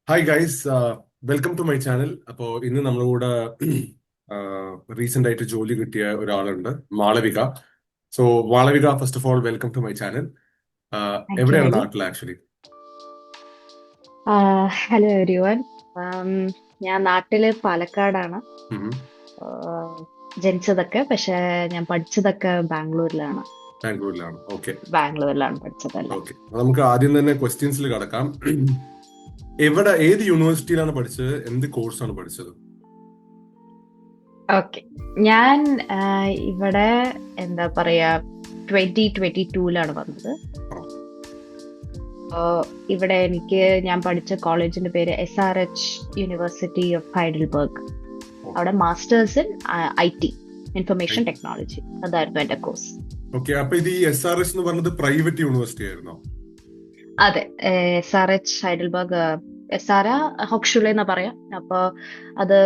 Hi guys, welcome to my channel. അപ്പോൾ ഇന്ന് നമ്മുടെ കൂടെ റീസെന്റ് ആയിട്ട് ജോലി കിട്ടിയ ഒരാളുണ്ട്, Malavika. So Malavika, first of all welcome to my channel. Thank you, എവിടെയാണ് Hari. നാട്ടിൽ ആക്ച്വലി? Hello everyone. ഞാൻ നാട്ടില് പാലക്കാടാണ്. ആഹ് ജനിച്ചതൊക്കെ, പക്ഷെ ഞാൻ പഠിച്ചതൊക്കെ ബാംഗ്ലൂരിലാണ്. ബാംഗ്ലൂരിലാണ്. ഓക്കെ. ബാംഗ്ലൂരിലാണ് പഠിച്ചതെല്ലാം. ഓക്കെ, നമുക്ക് ആദ്യം തന്നെ ക്വസ്റ്റ്യൻസിൽ കടക്കാം. ഏത് യൂണിവേഴ്സിറ്റിയിലാണ് പഠിച്ചത്? എന്ത് കോഴ്സാണ് പഠിച്ചത്? ഓക്കെ, ഞാൻ ഇവിടെ എന്താ പറയാ 2022-ലാണ് വന്നത്. ആ, ഇവിടെ ഞാൻ പഠിച്ച കോളേജിന്റെ പേര് SRH യൂണിവേഴ്സിറ്റി ഓഫ് ഹൈഡൽബർഗ്. അവിടെ masters in IT, information technology, അതായിരുന്നു എന്റെ കോഴ്സ്. ഓക്കെ. അപ്പൊ ഇത് ഈ SRS എന്ന് പറഞ്ഞത് പ്രൈവറ്റ് യൂണിവേഴ്സിറ്റി ആയിരുന്നോ? അതെ, SRH ഹൈഡൽബർഗ്, SR ഹോക്സ്ഷുലെ എന്നാ പറയാ. അപ്പൊ അത്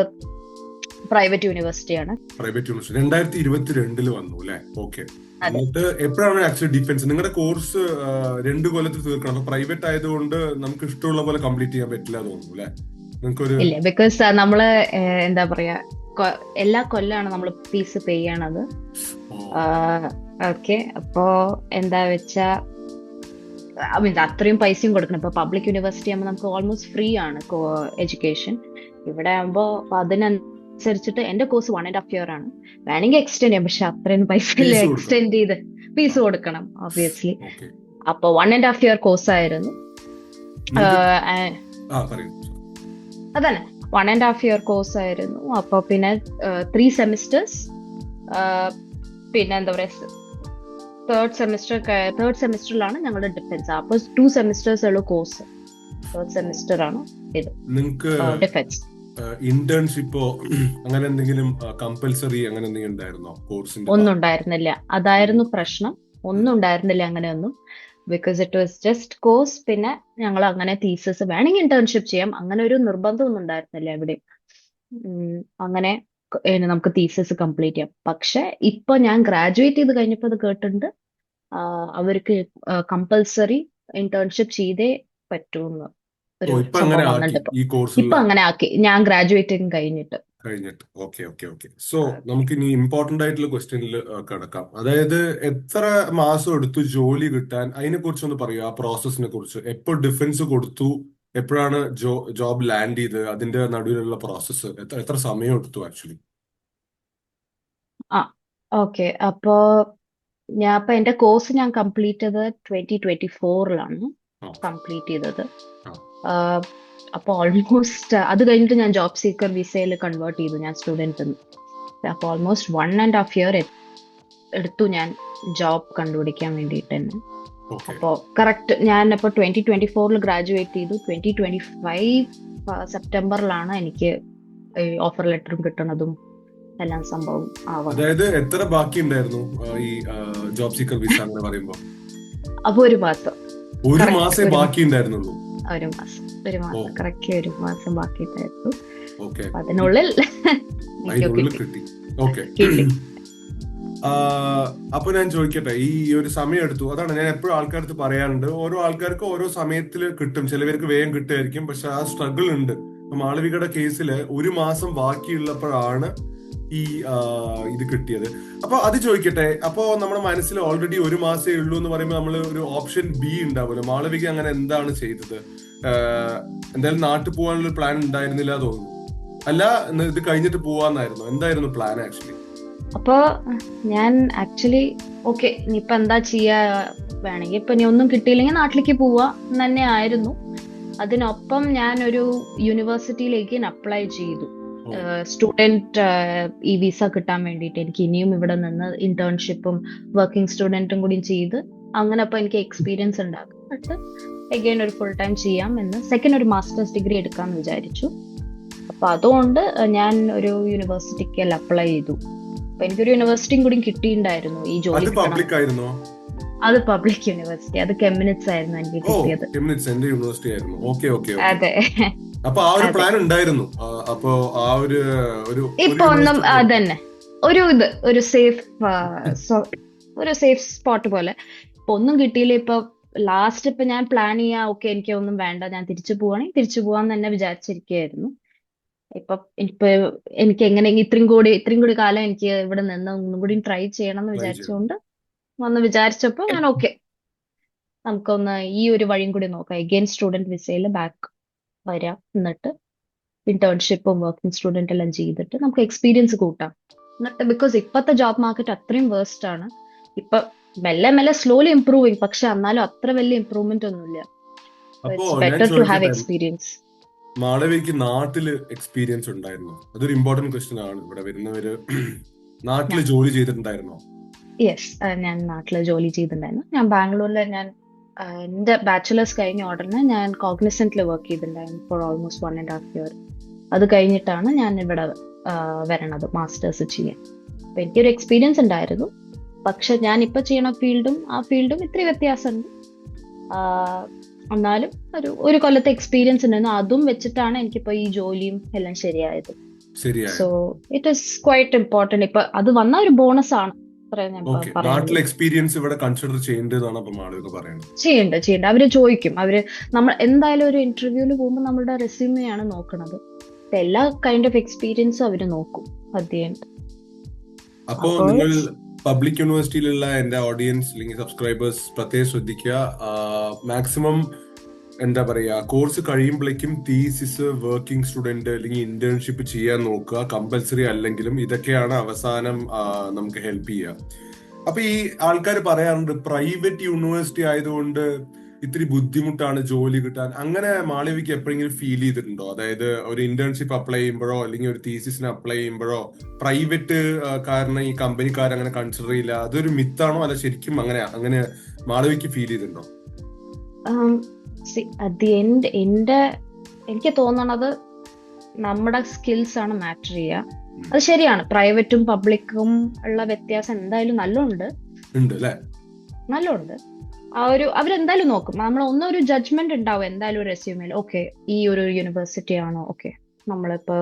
പ്രൈവറ്റ് യൂണിവേഴ്സിറ്റിയാണ്. പ്രൈവറ്റ് യൂണിവേഴ്സിറ്റി 2022 വന്നു അല്ലെ? ഓക്കെ. അതെ. എന്നിട്ട് എപ്പോഴാണ് ആക്ച്വലി ഡിഫൻസ് നിങ്ങളുടെ കോഴ്സ് 2 കൊല്ലത്തിൽ തീർക്കണം? അപ്പൊ പ്രൈവറ്റ് ആയതുകൊണ്ട് നമുക്ക് ഇഷ്ടമുള്ള പോലെ കംപ്ലീറ്റ് ചെയ്യാൻ പറ്റില്ല തോന്നുന്നു അല്ലെ? നിങ്ങൾക്കൊരു ഇല്ല, ബിക്കോസ് നമ്മള് എന്താ പറയാ, എല്ലാ കൊല്ലാണ് നമ്മൾ ഫീസ് പേ ചെയ്യണത്. ഓക്കെ, അപ്പോ എന്താ വെച്ചാ അത്രയും പൈസയും കൊടുക്കണം. ഇപ്പൊ പബ്ലിക് യൂണിവേഴ്സിറ്റി ആകുമ്പോൾ നമുക്ക് ഓൾമോസ്റ്റ് ഫ്രീ ആണ് എഡ്യൂക്കേഷൻ. ഇവിടെ ആകുമ്പോ അതിനനുസരിച്ചിട്ട് എന്റെ കോഴ്സ് 1.5 year ആണ്. വേണമെങ്കിൽ എക്സ്റ്റെൻഡ് ചെയ്യാം, പക്ഷെ അത്രയും പൈസ ഇല്ല ഫീസ് കൊടുക്കണം. എക്സ്റ്റെൻഡ് ചെയ്ത്. ആ, ഫീസ് കൊടുക്കണം ഓബിയസ്ലി. ഓക്കെ. അപ്പൊ 1.5 year കോഴ്സ് ആയിരുന്നു. നിങ്ങൾക്ക് ആഹ് പറയൂ. അതന്നെ, 1.5 year കോഴ്സ് ആയിരുന്നു. അപ്പൊ പിന്നെ 3 സെമിസ്റ്റേഴ്സ്. പിന്നെ എന്താ പറയാ, തേർഡ് സെമിസ്റ്ററിലാണ് ഞങ്ങളുടെ ഡിഫൻസ്. അപ്പൊ 2 സെമിസ്റ്റേഴ്സ് ഉള്ള കോഴ്സ്. തേർഡ് സെമിസ്റ്റർ ആണ് ഇത്, നിങ്ങൾക്ക് ഡിഫൻസ്. ഇന്റേൺഷിപ്പോ അങ്ങനെ എന്തെങ്കിലും കമ്പൽസറി അങ്ങനെ എന്തെങ്കിലും ഉണ്ടായിരുന്നോ കോഴ്സിന്റെ ഒന്നും ഭാഗം? ഉണ്ടായിരുന്നില്ല, അതായിരുന്നു പ്രശ്നം. ഒന്നും ഉണ്ടായിരുന്നില്ല അങ്ങനെയൊന്നും. Because it was just course. പിന്നെ ഞങ്ങൾ അങ്ങനെ തീസസ് വേണമെങ്കിൽ ഇന്റേൺഷിപ്പ് ചെയ്യാം, അങ്ങനെ ഒരു നിർബന്ധം ഒന്നും ഉണ്ടായിരുന്നില്ല എവിടെയും. അങ്ങനെ നമുക്ക് തീസസ് കംപ്ലീറ്റ് ചെയ്യാം. പക്ഷെ ഇപ്പൊ ഞാൻ ഗ്രാജുവേറ്റ് ചെയ്ത് കഴിഞ്ഞപ്പോ അത് കേട്ടിട്ടുണ്ട്, അവർക്ക് കമ്പൽസറി ഇന്റേൺഷിപ്പ് ചെയ്തേ പറ്റൂന്ന് ഓ, ഒരു ഇപ്പൊ അങ്ങനെ സംഭവം ആക്കി വന്നിട്ടുണ്ട് ഇപ്പൊ. ഈ കോഴ്സുള്ള ഇപ്പൊ അങ്ങനെ ആക്കി, ഞാൻ ഗ്രാജുവേറ്റിംഗ് കഴിഞ്ഞിട്ട്. കഴിഞ്ഞിട്ട്. Okay, okay, okay. So okay. നമുക്ക് ഇനി ഇമ്പോർട്ടന്റ് ആയിട്ടുള്ള ക്വസ്റ്റ്യനിൽ കിടക്കാം. അതായത് എത്ര മാസം എടുത്തു ജോലി കിട്ടാൻ? അതിനെ കുറിച്ചൊന്ന് പറയൂ, ആ പ്രോസസ്സിനെ കുറിച്ച്. എപ്പോൾ ഡിഫൻസ് കൊടുത്തു? എപ്പോഴാണ് ജോബ് ലാൻഡ് ചെയ്ത്? അതിന്റെ നടുവിലുള്ള പ്രോസസ്സ് എത്ര എത്ര സമയം എടുത്തു ആക്ച്വലി? ആ, ഓക്കെ. അപ്പൊ എന്റെ കോഴ്സ് ഞാൻ കംപ്ലീറ്റ് ചെയ്തത് 2024-ലാണ് ആ, കംപ്ലീറ്റ് ചെയ്തത്. ആ. ആഹ് അപ്പൊ ഓൾമോസ്റ്റ് അത് കഴിഞ്ഞിട്ട് ഞാൻ ജോബ് സീക്കർ വിസയിൽ കൺവേർട്ട് ചെയ്തു, ഞാൻ സ്റ്റുഡന്റ്. അപ്പൊ ഓൾമോസ്റ്റ് 1.5 year എടുത്തു ഞാൻ ജോബ് കണ്ടുപിടിക്കാൻ വേണ്ടിയിട്ട് തന്നെ. ഓക്കെ. അപ്പോ കറക്റ്റ് ഞാൻ ഇപ്പൊ 2024 ഗ്രാജുവേറ്റ് ചെയ്തു. 2025 സെപ്റ്റംബറിലാണ് എനിക്ക് ഓഫർ ലെറ്ററും കിട്ടുന്നതും എല്ലാം സംഭവം ആവണത്. അതായത് എത്ര ബാക്കി ഉണ്ടായിരുന്നു ഈ ജോബ് സീക്കർ വിസ അങ്ങനെ പറയുമ്പോ? അപ്പൊ ഒരു മാസം, ഒരു കറക്റ്റ് മാസേ ബാക്കി ഉണ്ടായിരുന്നുള്ളൂ? ഒരു മാസം, ഒരു ഓ, മാസം കറക്റ്റ് ഒരു മാസം ബാക്കിയിട്ടായിരുന്നു. ഓക്കെ. അപ്പൊ അതിനുള്ളിൽ എനിക്ക് അതിനുള്ളിൽ കിട്ടി. കിട്ടി. ഓക്കെ. കിട്ടി. അപ്പൊ ഞാൻ ചോദിക്കട്ടെ, ഈ ഒരു സമയം എടുത്തു, അതാണ് ഞാൻ എപ്പോഴും ആൾക്കാർക്ക് പറയാറുണ്ട്, ഓരോ ആൾക്കാർക്ക് ഓരോ സമയത്തിൽ കിട്ടും. ചിലവർക്ക് വേഗം കിട്ടുമായിരിക്കും, പക്ഷെ ആ സ്ട്രഗിൾ ഉണ്ട്. ഇപ്പൊ മാളവികയുടെ കേസിൽ ഒരു മാസം ബാക്കിയുള്ളപ്പോഴാണ് ഈ ഇത് കിട്ടിയത്. അപ്പൊ അത് ചോദിക്കട്ടെ, അപ്പോ നമ്മുടെ മനസ്സിൽ ഓൾറെഡി ഒരു മാസേ ഉള്ളൂ എന്ന് പറയുമ്പോൾ നമ്മൾ ഒരു ഓപ്ഷൻ ബി ഉണ്ടാവുമല്ലോ. മാളവിക അങ്ങനെ എന്താണ് ചെയ്തത്? ആഹ് എന്തായാലും നാട്ടിൽ പോകാനുള്ള പ്ലാൻ ഉണ്ടായിരുന്നില്ല തോന്നുന്നു. അല്ല, ഇത് കഴിഞ്ഞിട്ട് പോവാന്നായിരുന്നു? എന്തായിരുന്നു പ്ലാൻ ആക്ച്വലി? അപ്പൊ ഞാൻ ആക്ച്വലി ഓക്കെ, ഇനിയിപ്പൊ എന്താ ചെയ്യാ, വേണമെങ്കിൽ ഇപ്പൊ ഇനി ഒന്നും കിട്ടിയില്ലെങ്കിൽ നാട്ടിലേക്ക് പോവാ എന്ന് തന്നെ ആയിരുന്നു. അതിനൊപ്പം ഞാൻ ഒരു യൂണിവേഴ്സിറ്റിയിലേക്ക് അപ്ലൈ ചെയ്തു, ഓ, സ്റ്റുഡന്റ് ഈ വിസ കിട്ടാൻ വേണ്ടിയിട്ട്. എനിക്ക് ഇനിയും ഇവിടെ നിന്ന് ഇന്റേൺഷിപ്പും വർക്കിംഗ് സ്റ്റുഡന്റും കൂടി ചെയ്ത് അങ്ങനെ അപ്പൊ എനിക്ക് എക്സ്പീരിയൻസ് ഉണ്ടാക്കിയിട്ട് അഗൈൻ ഒരു ഫുൾ ടൈം ചെയ്യാം എന്ന്, സെക്കൻഡ് ഒരു മാസ്റ്റേഴ്സ് ഡിഗ്രി എടുക്കാമെന്ന് വിചാരിച്ചു. അപ്പൊ അതുകൊണ്ട് ഞാൻ ഒരു യൂണിവേഴ്സിറ്റിക്ക് അപ്ലൈ ചെയ്തു. അപ്പൊ എനിക്കൊരു യൂണിവേഴ്സിറ്റിയും കൂടി കിട്ടിയിട്ടുണ്ടായിരുന്നു ഈ ജോലി അത് കിട്ടണം. പബ്ലിക് ആയിരുന്നോ? അത് പബ്ലിക് യൂണിവേഴ്സിറ്റി, അത് കെമിനിറ്റ്സ് ആയിരുന്നു എനിക്ക് ഓ, കിട്ടിയത്. എമിനിറ്റ്സ് എന്റെ യൂണിവേഴ്സിറ്റി ആയിരുന്നു. Okay, okay, okay. അതെ. അപ്പൊ ആ ഒരു അതെ. പ്ലാൻ ഉണ്ടായിരുന്നു. അപ്പൊ ആ ഒരു ഒരു ഒരു ഇപ്പൊ ഒന്നും യൂണിവേഴ്സിറ്റി നോക്കി. അതന്നെ, ഒരു സേഫ് സ്പോട്ട് പോലെ. ഇപ്പൊ ഒന്നും കിട്ടിയില്ല. ഇപ്പൊ ലാസ്റ്റ് ഇപ്പൊ ഞാൻ പ്ലാൻ ചെയ്യാ, ഓക്കെ എനിക്ക് ഒന്നും വേണ്ട, ഞാൻ തിരിച്ചു പോവാണെങ്കിൽ തിരിച്ചു പോവാന്ന് തന്നെ വിചാരിച്ചിരിക്കുകയായിരുന്നു. ഇപ്പൊ ഇപ്പൊ എനിക്ക് എങ്ങനെയെങ്കിലും ഇത്രയും കൂടി കാലം എനിക്ക് ഇവിടെ നിന്ന് ഒന്നും കൂടി ട്രൈ ചെയ്യണം എന്ന് ട്രൈ ചെയ്യണം. വിചാരിച്ചുകൊണ്ട് വന്ന് വിചാരിച്ചപ്പോ ഞാൻ ഓക്കെ, നമുക്കൊന്ന് ഈ ഒരു വഴിയും കൂടി നോക്കാം. എഗെയിൻ സ്റ്റുഡന്റ് വിസയിൽ ബാക്ക് വരാം, എന്നിട്ട് ഇന്റേൺഷിപ്പും വർക്കിംഗ് സ്റ്റുഡന്റ് എല്ലാം ചെയ്തിട്ട് നമുക്ക് എക്സ്പീരിയൻസ് കൂട്ടാം. എന്നിട്ട് ബിക്കോസ് ഇപ്പത്തെ ജോബ് മാർക്കറ്റ് അത്രയും വേസ്റ്റ് ആണ്. ഇപ്പൊ മെല്ലെ മെല്ലെ സ്ലോലി ഇംപ്രൂവിങ്, പക്ഷെ എന്നാലും അത്ര വലിയ ഇംപ്രൂവ്മെന്റ് ഒന്നുമില്ല. അപ്പോ ഇറ്റ്സ് ഞാൻ ബെറ്റർ ടു ഹാവ് ചോദിക്കട്ടെ, എക്സ്പീരിയൻസ്. മാളവികയ്ക്ക് നാട്ടില് എക്സ്പീരിയൻസ് ഉണ്ടായിരുന്നോ? അതൊരു ഇമ്പോർട്ടന്റ് ക്വസ്റ്റ്യൻ ആണ്. ഇവിടെ വരുന്നവര് നാട്ടില് ജോലി ചെയ്തിട്ടുണ്ടായിരുന്നോ? യെസ്, ഞാൻ നാട്ടില് ജോലി ചെയ്തിട്ടുണ്ടായിരുന്നു. ഞാൻ ബാംഗ്ലൂരിൽ എന്റെ ബാച്ചുലേഴ്സ് കഴിഞ്ഞ ഉടനെ ഞാൻ കോഗ്നിസന്റിൽ വർക്ക് ചെയ്തിട്ടുണ്ടായിരുന്നു ഫോർ ഓൾമോസ്റ്റ് 1.5 ഇയർ. അത് കഴിഞ്ഞിട്ടാണ് ഞാൻ ഇവിടെ വരണത് മാസ്റ്റേഴ്സ് ചെയ്യാൻ. അപ്പൊ എനിക്കൊരു എക്സ്പീരിയൻസ് ഉണ്ടായിരുന്നു, പക്ഷെ ഞാൻ ഇപ്പൊ ചെയ്യണ ഫീൽഡും ആ ഫീൽഡും ഇത്തിരി വ്യത്യാസമുണ്ട്. ആഹ് എന്നാലും ഒരു കൊല്ലത്തെ എക്സ്പീരിയൻസ് ഉണ്ടായിരുന്നു. അതും വെച്ചിട്ടാണ് എനിക്കിപ്പോ ഈ ജോലിയും എല്ലാം ശരിയായത്. ശരിയായ. So it is quite important. ഇപ്പൊ അത് വന്ന ഒരു ബോണസ് ആണ്, അത്രേ ഞാൻ ഓക്കെ, നാട്ടിലെ പറയാനുള്ളൂ. എക്സ്പീരിയൻസ് ഇവിടെ കൺസിഡർ ചെയ്യേണ്ടതാണ് അപ്പൊ മാളവിക പറയുന്നത്. ചെയ്യണ്ട, അവര് ചോദിക്കും. നമ്മൾ എന്തായാലും ഒരു ഇന്റർവ്യൂവിന് പോകുമ്പോൾ നമ്മളുടെ റെസ്യൂമെയാണ് നോക്കണത്. അപ്പൊ എല്ലാ കൈൻഡ് ഓഫ് എക്സ്പീരിയൻസും അവര് നോക്കും അറ്റ് ദി എൻഡ്. അപ്പോ അപ്പോൾ നിങ്ങൾ പബ്ലിക് യൂണിവേഴ്സിറ്റിയിലുള്ള എന്റെ ഓഡിയൻസ് അല്ലെങ്കിൽ സബ്സ്ക്രൈബേഴ്സ് പ്രത്യേകം ശ്രദ്ധിക്കുക. മാക്സിമം എന്താ പറയാ, കോഴ്സ് കഴിയുമ്പോഴേക്കും തീസിസ്, വർക്കിംഗ് സ്റ്റുഡന്റ് അല്ലെങ്കിൽ ഇന്റേൺഷിപ്പ് ചെയ്യാൻ നോക്കുക. കമ്പൽസറി അല്ലെങ്കിലും ഇതൊക്കെയാണ് അവസാനം നമുക്ക് ഹെൽപ്പ് ചെയ്യുക. അപ്പൊ ഈ ആൾക്കാർ പറയാറുണ്ട് പ്രൈവറ്റ് യൂണിവേഴ്സിറ്റി ആയതുകൊണ്ട് ഇത്തിരി ബുദ്ധിമുട്ടാണ് ജോലി കിട്ടാൻ. അങ്ങനെ മാളവികയ്ക്ക് എപ്പോഴെങ്കിലും ഫീൽ ചെയ്തിട്ടുണ്ടോ? അതായത് ഒരു ഇന്റേൺഷിപ്പ് അപ്ലൈ ചെയ്യുമ്പോഴോ അല്ലെങ്കിൽ ഒരു തീസിസിന് അപ്ലൈ ചെയ്യുമ്പോഴോ പ്രൈവറ്റ് കാരണം ഈ കമ്പനിക്കാർ അങ്ങനെ കൺസിഡർ ചെയ്യില്ല, അതൊരു മിത്താണോ അല്ല ശരിക്കും അങ്ങനെ മാളവികയ്ക്ക് ഫീൽ ചെയ്തിട്ടുണ്ടോ? അറ്റ് ദി എൻഡ് എനിക്ക് തോന്നണത് നമ്മുടെ സ്കിൽസ് ആണ് മാറ്റർ ചെയ്യുക. അത് ശരിയാണ്, പ്രൈവറ്റും പബ്ലിക്കും ഉള്ള വ്യത്യാസം എന്തായാലും നല്ലോണ്ട്. ഉണ്ട് അല്ലെ? നല്ലോണ്ട്. അവരെന്തായാലും നോക്കും. നമ്മൾ ഒന്നൊരു ജഡ്ജ്മെന്റ് ഉണ്ടാവും എന്തായാലും റെസ്യൂമിൽ. ഓക്കെ, ഈ ഒരു യൂണിവേഴ്സിറ്റി ആണോ, ഓക്കെ നമ്മളിപ്പോ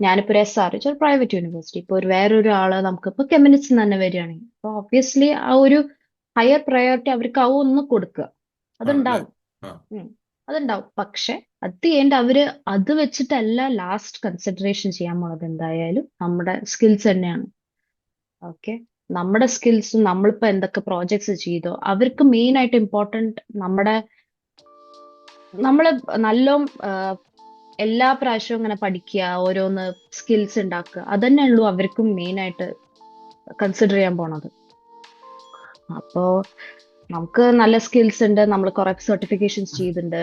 ഞാനിപ്പോ ഒരു SR ഒരു പ്രൈവറ്റ് യൂണിവേഴ്സിറ്റി, ഇപ്പൊ വേറൊരു ആള് നമുക്കിപ്പോ കെമിനിസ്റ്റ് തന്നെ വരികയാണെങ്കിൽ അപ്പൊ ഒബ്വിയസ്ലി ആ ഒരു ഹയർ പ്രയോറിറ്റി അവർക്ക് ആവും ഒന്ന് കൊടുക്കുക. ആണല്ലേ? അതുണ്ടാവും. അതുണ്ടാവും. പക്ഷെ അറ്റ് ദി എൻഡ് അവര് അത് വെച്ചിട്ടല്ല ലാസ്റ്റ് കൺസിഡറേഷൻ ചെയ്യാൻ പോണത്. എന്തായാലും നമ്മുടെ സ്കിൽസ് തന്നെയാണ്. ഓക്കെ, നമ്മുടെ സ്കിൽസും നമ്മളിപ്പോ എന്തൊക്കെ പ്രോജക്ട്സ് ചെയ്തോ, അവർക്ക് മെയിൻ ആയിട്ട് ഇമ്പോർട്ടന്റ് നമ്മള് നല്ലോ എല്ലാ പ്രാവശ്യവും ഇങ്ങനെ പഠിക്കുക, ഓരോന്ന് സ്കിൽസ് ഉണ്ടാക്കുക, അതന്നെ ഉള്ളൂ അവർക്കും മെയിൻ ആയിട്ട് കൺസിഡർ ചെയ്യാൻ പോണത്. അപ്പോ നമുക്ക് നല്ല സ്കിൽസ് ഉണ്ട്, നമ്മൾ കുറെ സർട്ടിഫിക്കേഷൻസ് ചെയ്തിട്ടുണ്ട്,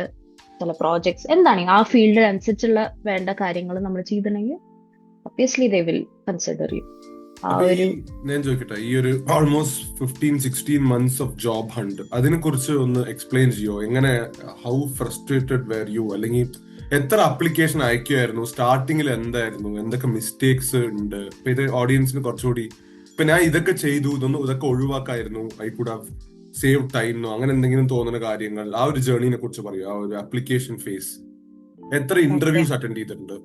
ചില പ്രോജക്ട്സ് എന്താണെങ്കിൽ ആ ഫീൽഡ് അനുസരിച്ചുള്ള വേണ്ട കാര്യങ്ങൾ നമ്മൾ ചെയ്തിട്ടുണ്ടെങ്കിൽ obviously they will consider U. അപ്പൊ ഞാൻ ചോദിക്കട്ടെ, ഈ ഒരു almost 15-16 months of job hunt, അതിനെ കുറിച്ച് ഒന്ന് എക്സ്പ്ലെയിൻ ചെയ്യോ? എങ്ങനെ, ഹൗ ഫ്രസ്ട്രേറ്റഡ് വെർ യു, അല്ലെങ്കിൽ എത്ര അപ്ലിക്കേഷൻ അയക്കുമായിരുന്നു? സ്റ്റാർട്ടിങ്ങിൽ എന്തായിരുന്നു, എന്തൊക്കെ മിസ്റ്റേക്സ് ഉണ്ട്? ഇപ്പൊ ഇത് ഓഡിയൻസിന് കുറച്ചുകൂടി, ഇപ്പൊ ഞാൻ ഇതൊക്കെ ചെയ്തു, ഇതൊക്കെ ഒഴിവാക്കായിരുന്നു, I could have save time, അങ്ങനെ എന്തെങ്കിലും തോന്നുന്ന കാര്യങ്ങൾ, ആ ഒരു ജേർണിനെ കുറിച്ച് പറയൂ. ആ ഒരു അപ്ലിക്കേഷൻ ഫേസ്, എത്ര ഇന്റർവ്യൂസ് അറ്റൻഡ് ചെയ്തിട്ടുണ്ട്?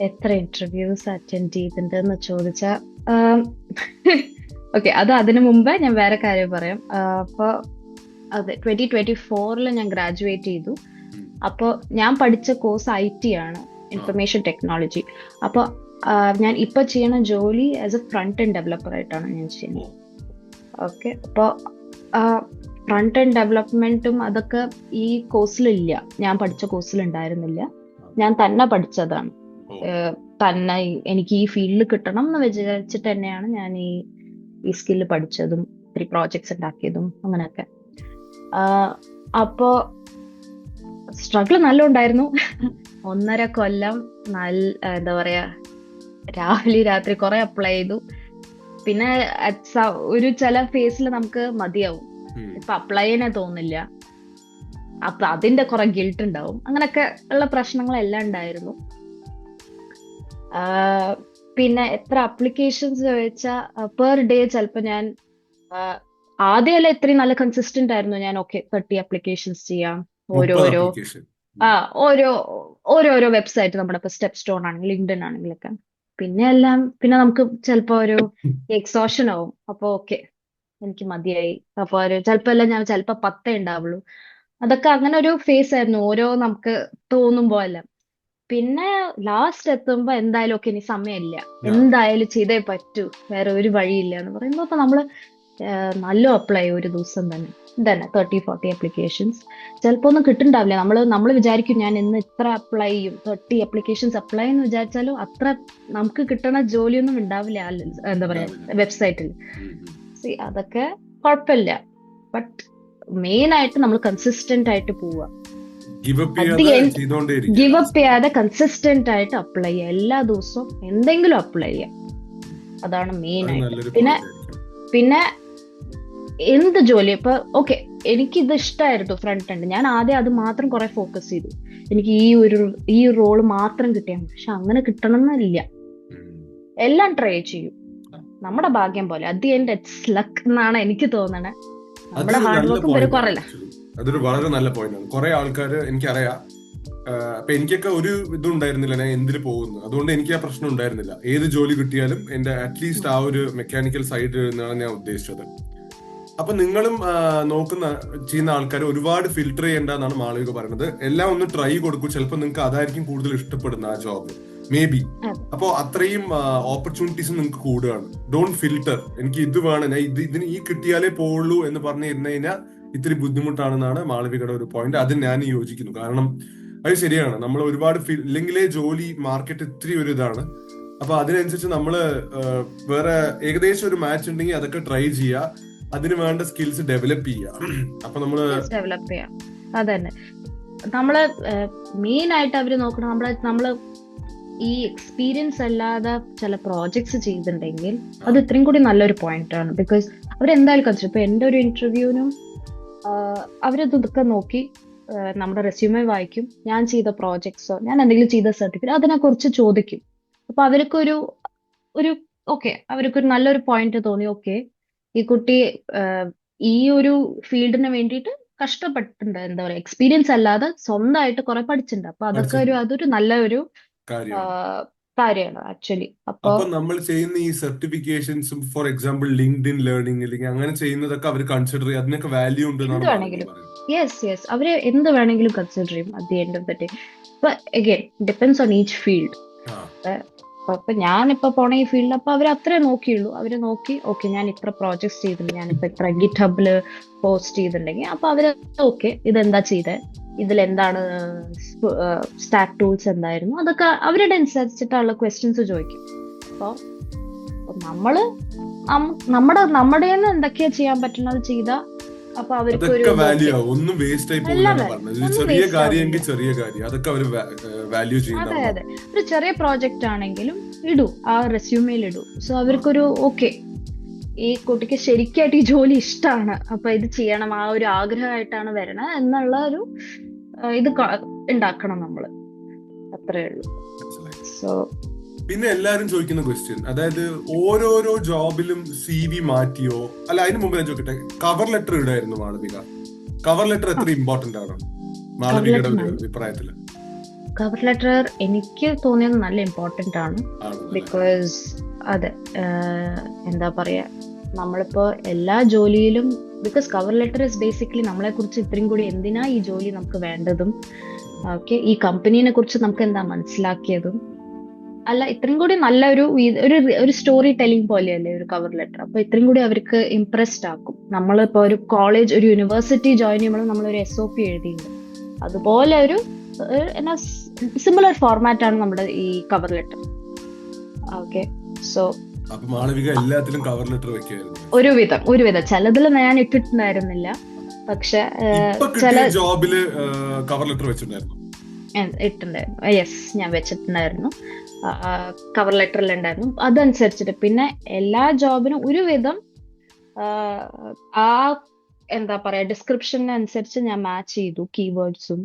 എത്ര ഇന്റർവ്യൂസ് അറ്റൻഡ് ചെയ്തിട്ടുണ്ടെന്ന് ചോദിച്ചാൽ ഓക്കെ, അതിനു മുമ്പേ ഞാൻ വേറെ കാര്യം പറയാം. അപ്പൊ അതെ, 2024 ഞാൻ ഗ്രാജുവേറ്റ് ചെയ്തു. അപ്പോൾ ഞാൻ പഠിച്ച കോഴ്സ് IT ആണ്, ഇൻഫർമേഷൻ ടെക്നോളജി. അപ്പോൾ ഞാൻ ഇപ്പൊ ചെയ്യണ ജോലി as a friend end developer ആയിട്ടാണ് ഞാൻ ചെയ്യുന്നത്. ഓക്കെ, അപ്പോൾ ഫ്രണ്ട് എൻഡ് ഡെവലപ്മെന്റും അതൊക്കെ ഈ കോഴ്സിലില്ല, ഞാൻ പഠിച്ച കോഴ്സിൽ ഉണ്ടായിരുന്നില്ല. ഞാൻ തന്നെ പഠിച്ചതാണ്. തന്നെ എനിക്ക് ഈ ഫീൽഡിൽ കിട്ടണം എന്ന് വിചാരിച്ചിട്ട് തന്നെയാണ് ഞാൻ ഈ സ്കില്ല് പഠിച്ചതും പ്രോജക്ട്സ് ഉണ്ടാക്കിയതും അങ്ങനെയൊക്കെ. അപ്പോ സ്ട്രഗിൾ നല്ല ഉണ്ടായിരുന്നു. 1.5 കൊല്ലം എന്താ പറയാ, രാവിലെ രാത്രി കുറെ അപ്ലൈ ചെയ്തു. പിന്നെ ഒരു ചില ഫേസിൽ നമുക്ക് മതിയാവും, ഇപ്പൊ അപ്ലൈ ചെയ്യാനേ തോന്നില്ല, അപ്പൊ അതിന്റെ കുറെ ഗിൽട്ട് ഉണ്ടാവും. അങ്ങനൊക്കെ ഉള്ള പ്രശ്നങ്ങളെല്ലാം ഉണ്ടായിരുന്നു. പിന്നെ എത്ര അപ്ലിക്കേഷൻസ് ചോദിച്ചാൽ പെർ ഡേ ചിലപ്പോ ഞാൻ ആദ്യമല്ല ഇത്രയും നല്ല കൺസിസ്റ്റന്റ് ആയിരുന്നു ഞാൻ. 30 അപ്ലിക്കേഷൻസ് ചെയ്യാം, ഓരോരോ വെബ്സൈറ്റ്, നമ്മുടെ ഇപ്പൊ സ്റ്റെപ്പ് സ്റ്റോൺ ആണെങ്കിൽ ലിങ്ക്ഡിൻ ആണെങ്കിലൊക്കെ. പിന്നെ നമുക്ക് ചിലപ്പോ ഒരു എക്സോഷൻ ആവും. അപ്പൊ എനിക്ക് മതിയായി. അപ്പൊ ഒരു ചിലപ്പോ എല്ലാം ഞാൻ ചിലപ്പോ 10 ഉണ്ടാവുള്ളൂ. അതൊക്കെ അങ്ങനെ ഒരു ഫേസ് ആയിരുന്നു, ഓരോ നമുക്ക് തോന്നുമ്പോ എല്ലാം. പിന്നെ ലാസ്റ്റ് എത്തുമ്പോ എന്തായാലും ഒക്കെ ഇനി സമയമില്ല, Yeah. എന്തായാലും ചെയ്തേ പറ്റൂ, വേറെ ഒരു വഴിയില്ല എന്ന് പറയുമ്പോ അപ്പൊ നമ്മള് നല്ല അപ്ലൈ ഒരു ദിവസം തന്നെ 30-40 ആപ്ലിക്കേഷൻസ്. ചിലപ്പോ ഒന്നും കിട്ടുന്നുണ്ടാവില്ല. നമ്മൾ വിചാരിക്കും ഞാൻ ഇന്ന് ഇത്ര അപ്ലൈ ചെയ്യും, 30 ആപ്ലിക്കേഷൻസ് അപ്ലൈ എന്ന് വിചാരിച്ചാലും അത്ര നമുക്ക് കിട്ടണ ജോലിയൊന്നും ഉണ്ടാവില്ല എന്താ പറയാ ഉണ്ടാവില്ല. വെബ്സൈറ്റിൽ. ഉം, ഉം. അതൊക്കെ കുഴപ്പമില്ല. ബട്ട് മെയിൻ ആയിട്ട് നമ്മൾ കൺസിസ്റ്റന്റ് ആയിട്ട് പോവുക. Give up അറ്റ് ദി ചെയ്യാതെ എൻഡ് ചെയ്തോണ്ടേയിരിക്കുക ഗിവ് അപ്പ് ലാസ്റ്റ്. ചെയ്യാതെ കൺസിസ്റ്റന്റ് ആയിട്ട് അപ്ലൈ ചെയ്യുക. എല്ലാ ദിവസവും എന്തെങ്കിലും അപ്ലൈ ചെയ്യുക. അതാണ് മെയിൻ അത് ആയിട്ട്. നല്ലൊരു പിന്നെ പോയിന്റ് ആയിരിക്കും. പിന്നെ എന്ത് ജോലി ഇപ്പൊ ഓക്കെ, എനിക്ക് ഇത് ഇഷ്ടമായിരുന്നു ഫ്രണ്ട് എൻഡ്, ഞാൻ ആദ്യം അത് മാത്രം കുറെ ഫോക്കസ് ചെയ്തു. എനിക്ക് ഈ റോള് മാത്രം കിട്ടിയാൽ മതി. പക്ഷെ അങ്ങനെ കിട്ടണം എന്നില്ല. ഉം. എല്ലാം ട്രൈ ചെയ്യും, നമ്മുടെ ഭാഗ്യം പോലെ. At the end it's luck എന്നാണ് എനിക്ക് തോന്നണേ. നമ്മുടെ അതൊരു ഹാർഡ് നല്ല വർക്കും വരെ പോയിന്റ് ആണ് കുറയില്ല. ആക്ച്വലി. അതൊരു വളരെ നല്ല പോയിന്റ് ആണ്. കുറെ ആൾക്കാര് എനിക്കറിയാം. അപ്പൊ എനിക്കൊക്കെ ഒരു ഇതും ഉണ്ടായിരുന്നില്ല ഞാൻ എന്തിനു പോകുന്നു. അതുകൊണ്ട് എനിക്ക് ആ പ്രശ്നം ഉണ്ടായിരുന്നില്ല. ഏത് ജോലി കിട്ടിയാലും എന്റെ അറ്റ്ലീസ്റ്റ് ആ ഒരു മെക്കാനിക്കൽ സൈഡ് എന്നാണ് ഞാൻ ഉദ്ദേശിച്ചത്. അപ്പൊ നിങ്ങളും ചെയ്യുന്ന ആൾക്കാർ ഒരുപാട് ഫിൽട്ടർ ചെയ്യേണ്ട എന്നാണ് മാളവിക പറയുന്നത്. എല്ലാം ഒന്ന് ട്രൈ കൊടുക്കൂ, ചിലപ്പോൾ നിങ്ങൾക്ക് അതായിരിക്കും കൂടുതൽ ഇഷ്ടപ്പെടുന്ന ആ ജോബ്, മേ ബി. അതെ. അപ്പോ അത്രയും ഓപ്പർച്യൂണിറ്റീസ് നിങ്ങൾക്ക് കൂടുകയാണ്. ഡോണ്ട് ഫിൽട്ടർ, എനിക്ക് ഇത് വേണം, ഞാൻ ഇതിന് ഈ കിട്ടിയാലേ പോവുള്ളൂ എന്ന് പറഞ്ഞു ഇരുന്നു കഴിഞ്ഞാൽ ഇത്തിരി ബുദ്ധിമുട്ടാണെന്നാണ് മാളവികയുടെ ഒരു പോയിന്റ്. അത് ഞാൻ യോജിക്കുന്നു. കാരണം അത് ശരിയാണ്, നമ്മൾ ഒരുപാട് ഇല്ലെങ്കിലേ ജോലി മാർക്കറ്റ് ഇത്തിരി ഒരു ഇതാണ്. അപ്പൊ അതിനനുസരിച്ച് നമ്മള് വേറെ ഏകദേശം ഒരു മാച്ച് ഉണ്ടെങ്കിൽ അതൊക്കെ ട്രൈ ചെയ്യുക, അതിന് വേണ്ട സ്കിൽസ് ഡെവലപ്പ് ചെയ്യുക. അപ്പൊ നമ്മള് ഡെവലപ്പ് ചെയ്യാം. അതന്നെ നമ്മള് മെയിൻ ആയിട്ട് അവര് നോക്കണം. നമ്മള് ഈ എക്സ്പീരിയൻസ് അല്ലാതെ ചില പ്രോജക്ട്സ് ചെയ്തിട്ടുണ്ടെങ്കിൽ അത് ഇത്രയും കൂടി നല്ലൊരു പോയിന്റ് ആണ്. ബിക്കോസ് അവരെന്തായാലും കൺസിഡർ, ഇപ്പൊ എന്റെ ഒരു ഇന്റർവ്യൂവിനും അവരതൊക്കെ നോക്കി നമ്മുടെ റെസ്യൂമെ വായിക്കും, ഞാൻ ചെയ്ത പ്രോജക്ട്സോ ഞാൻ എന്തെങ്കിലും ചെയ്ത സർട്ടിഫിക്കറ്റ് അതിനെ കുറിച്ച് ചോദിക്കും. അപ്പൊ അവർക്കൊരു ഒരു ഓക്കെ, അവർക്കൊരു നല്ലൊരു പോയിന്റ് തോന്നി. ഓക്കെ, ഈ കുട്ടി ഈ ഒരു ഫീൽഡിന് വേണ്ടിയിട്ട് കഷ്ടപ്പെട്ടിട്ടുണ്ട്, എന്താ പറയാ എക്സ്പീരിയൻസ് അല്ലാതെ സ്വന്തമായിട്ട് കുറെ പഠിച്ചിട്ടുണ്ട്. അപ്പൊ അതൊക്കെ പഠിച്ചിട്ടുണ്ട്, അതൊരു നല്ലൊരു കാര്യമാണ്. കാര്യമാണ് ആക്ച്വലി. അപ്പൊ അപ്പൊ നമ്മൾ ചെയ്യുന്ന ഈ സർട്ടിഫിക്കേഷൻസും for example LinkedIn learning അല്ലെങ്കിൽ അങ്ങനെ ചെയ്യുന്നതൊക്കെ അവർ കൺസിഡർ ചെയ്യും, അതിനൊക്കെ വാല്യൂ ഉണ്ട് എന്ത് എന്നാണ് മാളവിക വേണമെങ്കിലും, പറയുന്നത്. യെസ് അവര് എന്ത് വേണമെങ്കിലും കൺസിഡർ ചെയ്യും at the end of the day. ഇപ്പൊ again depends on each field. ആ, അപ്പൊ ഞാനിപ്പോ പോണ ഈ ഫീൽഡിൽ അപ്പൊ അവര് അത്രേ നോക്കിയുള്ളൂ. അവര് നോക്കി ഓക്കെ ഞാൻ ഇത്ര പ്രോജക്ട്സ് ചെയ്തിട്ടുണ്ട്, ഞാനിപ്പോ ഇത്ര ഗിറ്റ് ഹബില് പോസ്റ്റ് ചെയ്തിട്ടുണ്ടെങ്കിൽ അപ്പൊ അവര് ഓക്കെ ഇതെന്താ ചെയ്തേ, ഇതിലെന്താണ് സ്റ്റാക്ക് ടൂൾസ് എന്തായിരുന്നു, അതൊക്കെ അവരുടെ അനുസരിച്ചിട്ടുള്ള ക്വസ്റ്റ്യൻസ് ചോദിക്കും. അപ്പൊ നമ്മള് നമ്മുടേന്ന് എന്തൊക്കെയാ ചെയ്യാൻ പറ്റുന്നത് ചെയ്താ അപ്പൊ അവർക്കൊരു അതൊക്കെ ഇത് വാല്യൂ ഓക്കെ. ആവും, ഒന്നും വേസ്റ്റ് ആയി എല്ലാ പോകില്ലാണ് വാല്യൂ പറഞ്ഞത്. ഇത് ഒന്നും ചെറിയ വേസ്റ്റ് ആവില്ല. കാര്യമെങ്കിൽ ചെറിയ കാര്യം, അതൊക്കെ അവർ വാല്യൂ അതെ ചെയ്യുന്നതാണ് അതെ, പറഞ്ഞത്. ഒരു ചെറിയ പ്രോജക്റ്റ് ആണെങ്കിലും ഇടൂ, ആ റെസ്യൂമേൽ ഇടൂ. സോ അവർക്കൊരു ഓക്കെ, ഈ കുട്ടിക്ക് ശരിക്കായിട്ട് ഈ ജോലി ഇഷ്ടമാണ്, അപ്പൊ ഇത് ചെയ്യണം, ആ ഒരു ആഗ്രഹമായിട്ടാണ് വരണത് എന്നുള്ള ഒരു ഇത് ഉണ്ടാക്കണം നമ്മള്. അത്രേ ഉള്ളൂ. മനസ്സിലായി. സോ പിന്നെ എല്ലാരും ചോദിക്കുന്ന ക്വസ്റ്റ്യൻ, അതായത് ഓരോരോ ജോബിലും സി വി മാറ്റിയോ, അല്ല അതിന് മുമ്പ് ഞാൻ ചോദിക്കട്ടെ, കവർ ലെറ്റർ ഇടായിരുന്നു മാളവിക? കവർ ലെറ്റർ എത്ര ഇമ്പോർട്ടന്റ് ആണ് കവർ മാളവികയുടെ ലെറ്റർ ഒരു അഭിപ്രായത്തില്? കവർ ലെറ്റർ എനിക്ക് തോന്നിയത് നല്ല ഇമ്പോർട്ടന്റ് ആണ്. ആണെന്നല്ലേ? ബിക്കോസ് അതെ, എന്താ പറയാ, നമ്മളിപ്പോ എല്ലാ ജോലിയിലും because cover letter is basically നമ്മളെ കുറിച്ച് ഇത്രയും കൂടി എന്തിനാ ഈ ജോലി നമുക്ക് വേണ്ടതും, ഓക്കെ ഈ കമ്പനീനെ കുറിച്ച് നമുക്ക് എന്താ മനസ്സിലാക്കിയതും അല്ല, ഇത്രയും കൂടി നല്ല ഒരു സ്റ്റോറി ടെല്ലിംഗ് പോലെയല്ലേ ഒരു കവർ ലെറ്റർ. അപ്പൊ ഇത്രയും കൂടി അവർക്ക് ഇംപ്രസ്ഡ് ആക്കും. നമ്മളിപ്പോ ഒരു കോളേജ് ഒരു യൂണിവേഴ്സിറ്റി ജോയിൻ ചെയ്യുമ്പോൾ നമ്മളൊരു SOP എഴുതിയിട്ടുണ്ട്, അതുപോലെ ഒരു എന്നാ സിമിലർ ഫോർമാറ്റ് ആണ് നമ്മുടെ ഈ കവർ ലെറ്റർ. ഓക്കെ, സോ അപ്പൊ മാളവിക എല്ലാത്തിലും കവർ ലെറ്റർ വെക്കായിരുന്നു? ഒരുവിധം ചിലതിൽ ഞാൻ ഇട്ടിട്ടുണ്ടായിരുന്നില്ല, പക്ഷെ ഇപ്പൊ ചില കിട്ടിയ ജോബില് കവർ ലെറ്റർ വെച്ചിട്ടുണ്ടായിരുന്നു? ഇട്ടുണ്ടായിരുന്നു. യെസ്, ഞാൻ വെച്ചിട്ടുണ്ടായിരുന്നു. കവർ ലെറ്ററിൽ ഉണ്ടായിരുന്നു. അതനുസരിച്ചിട്ട് പിന്നെ എല്ലാ ജോബിനും ഒരുവിധം ആ എന്താ പറയാ ഡിസ്ക്രിപ്ഷനനുസരിച്ച് ഞാൻ മാച്ച് ചെയ്തു കീവേഡ്സും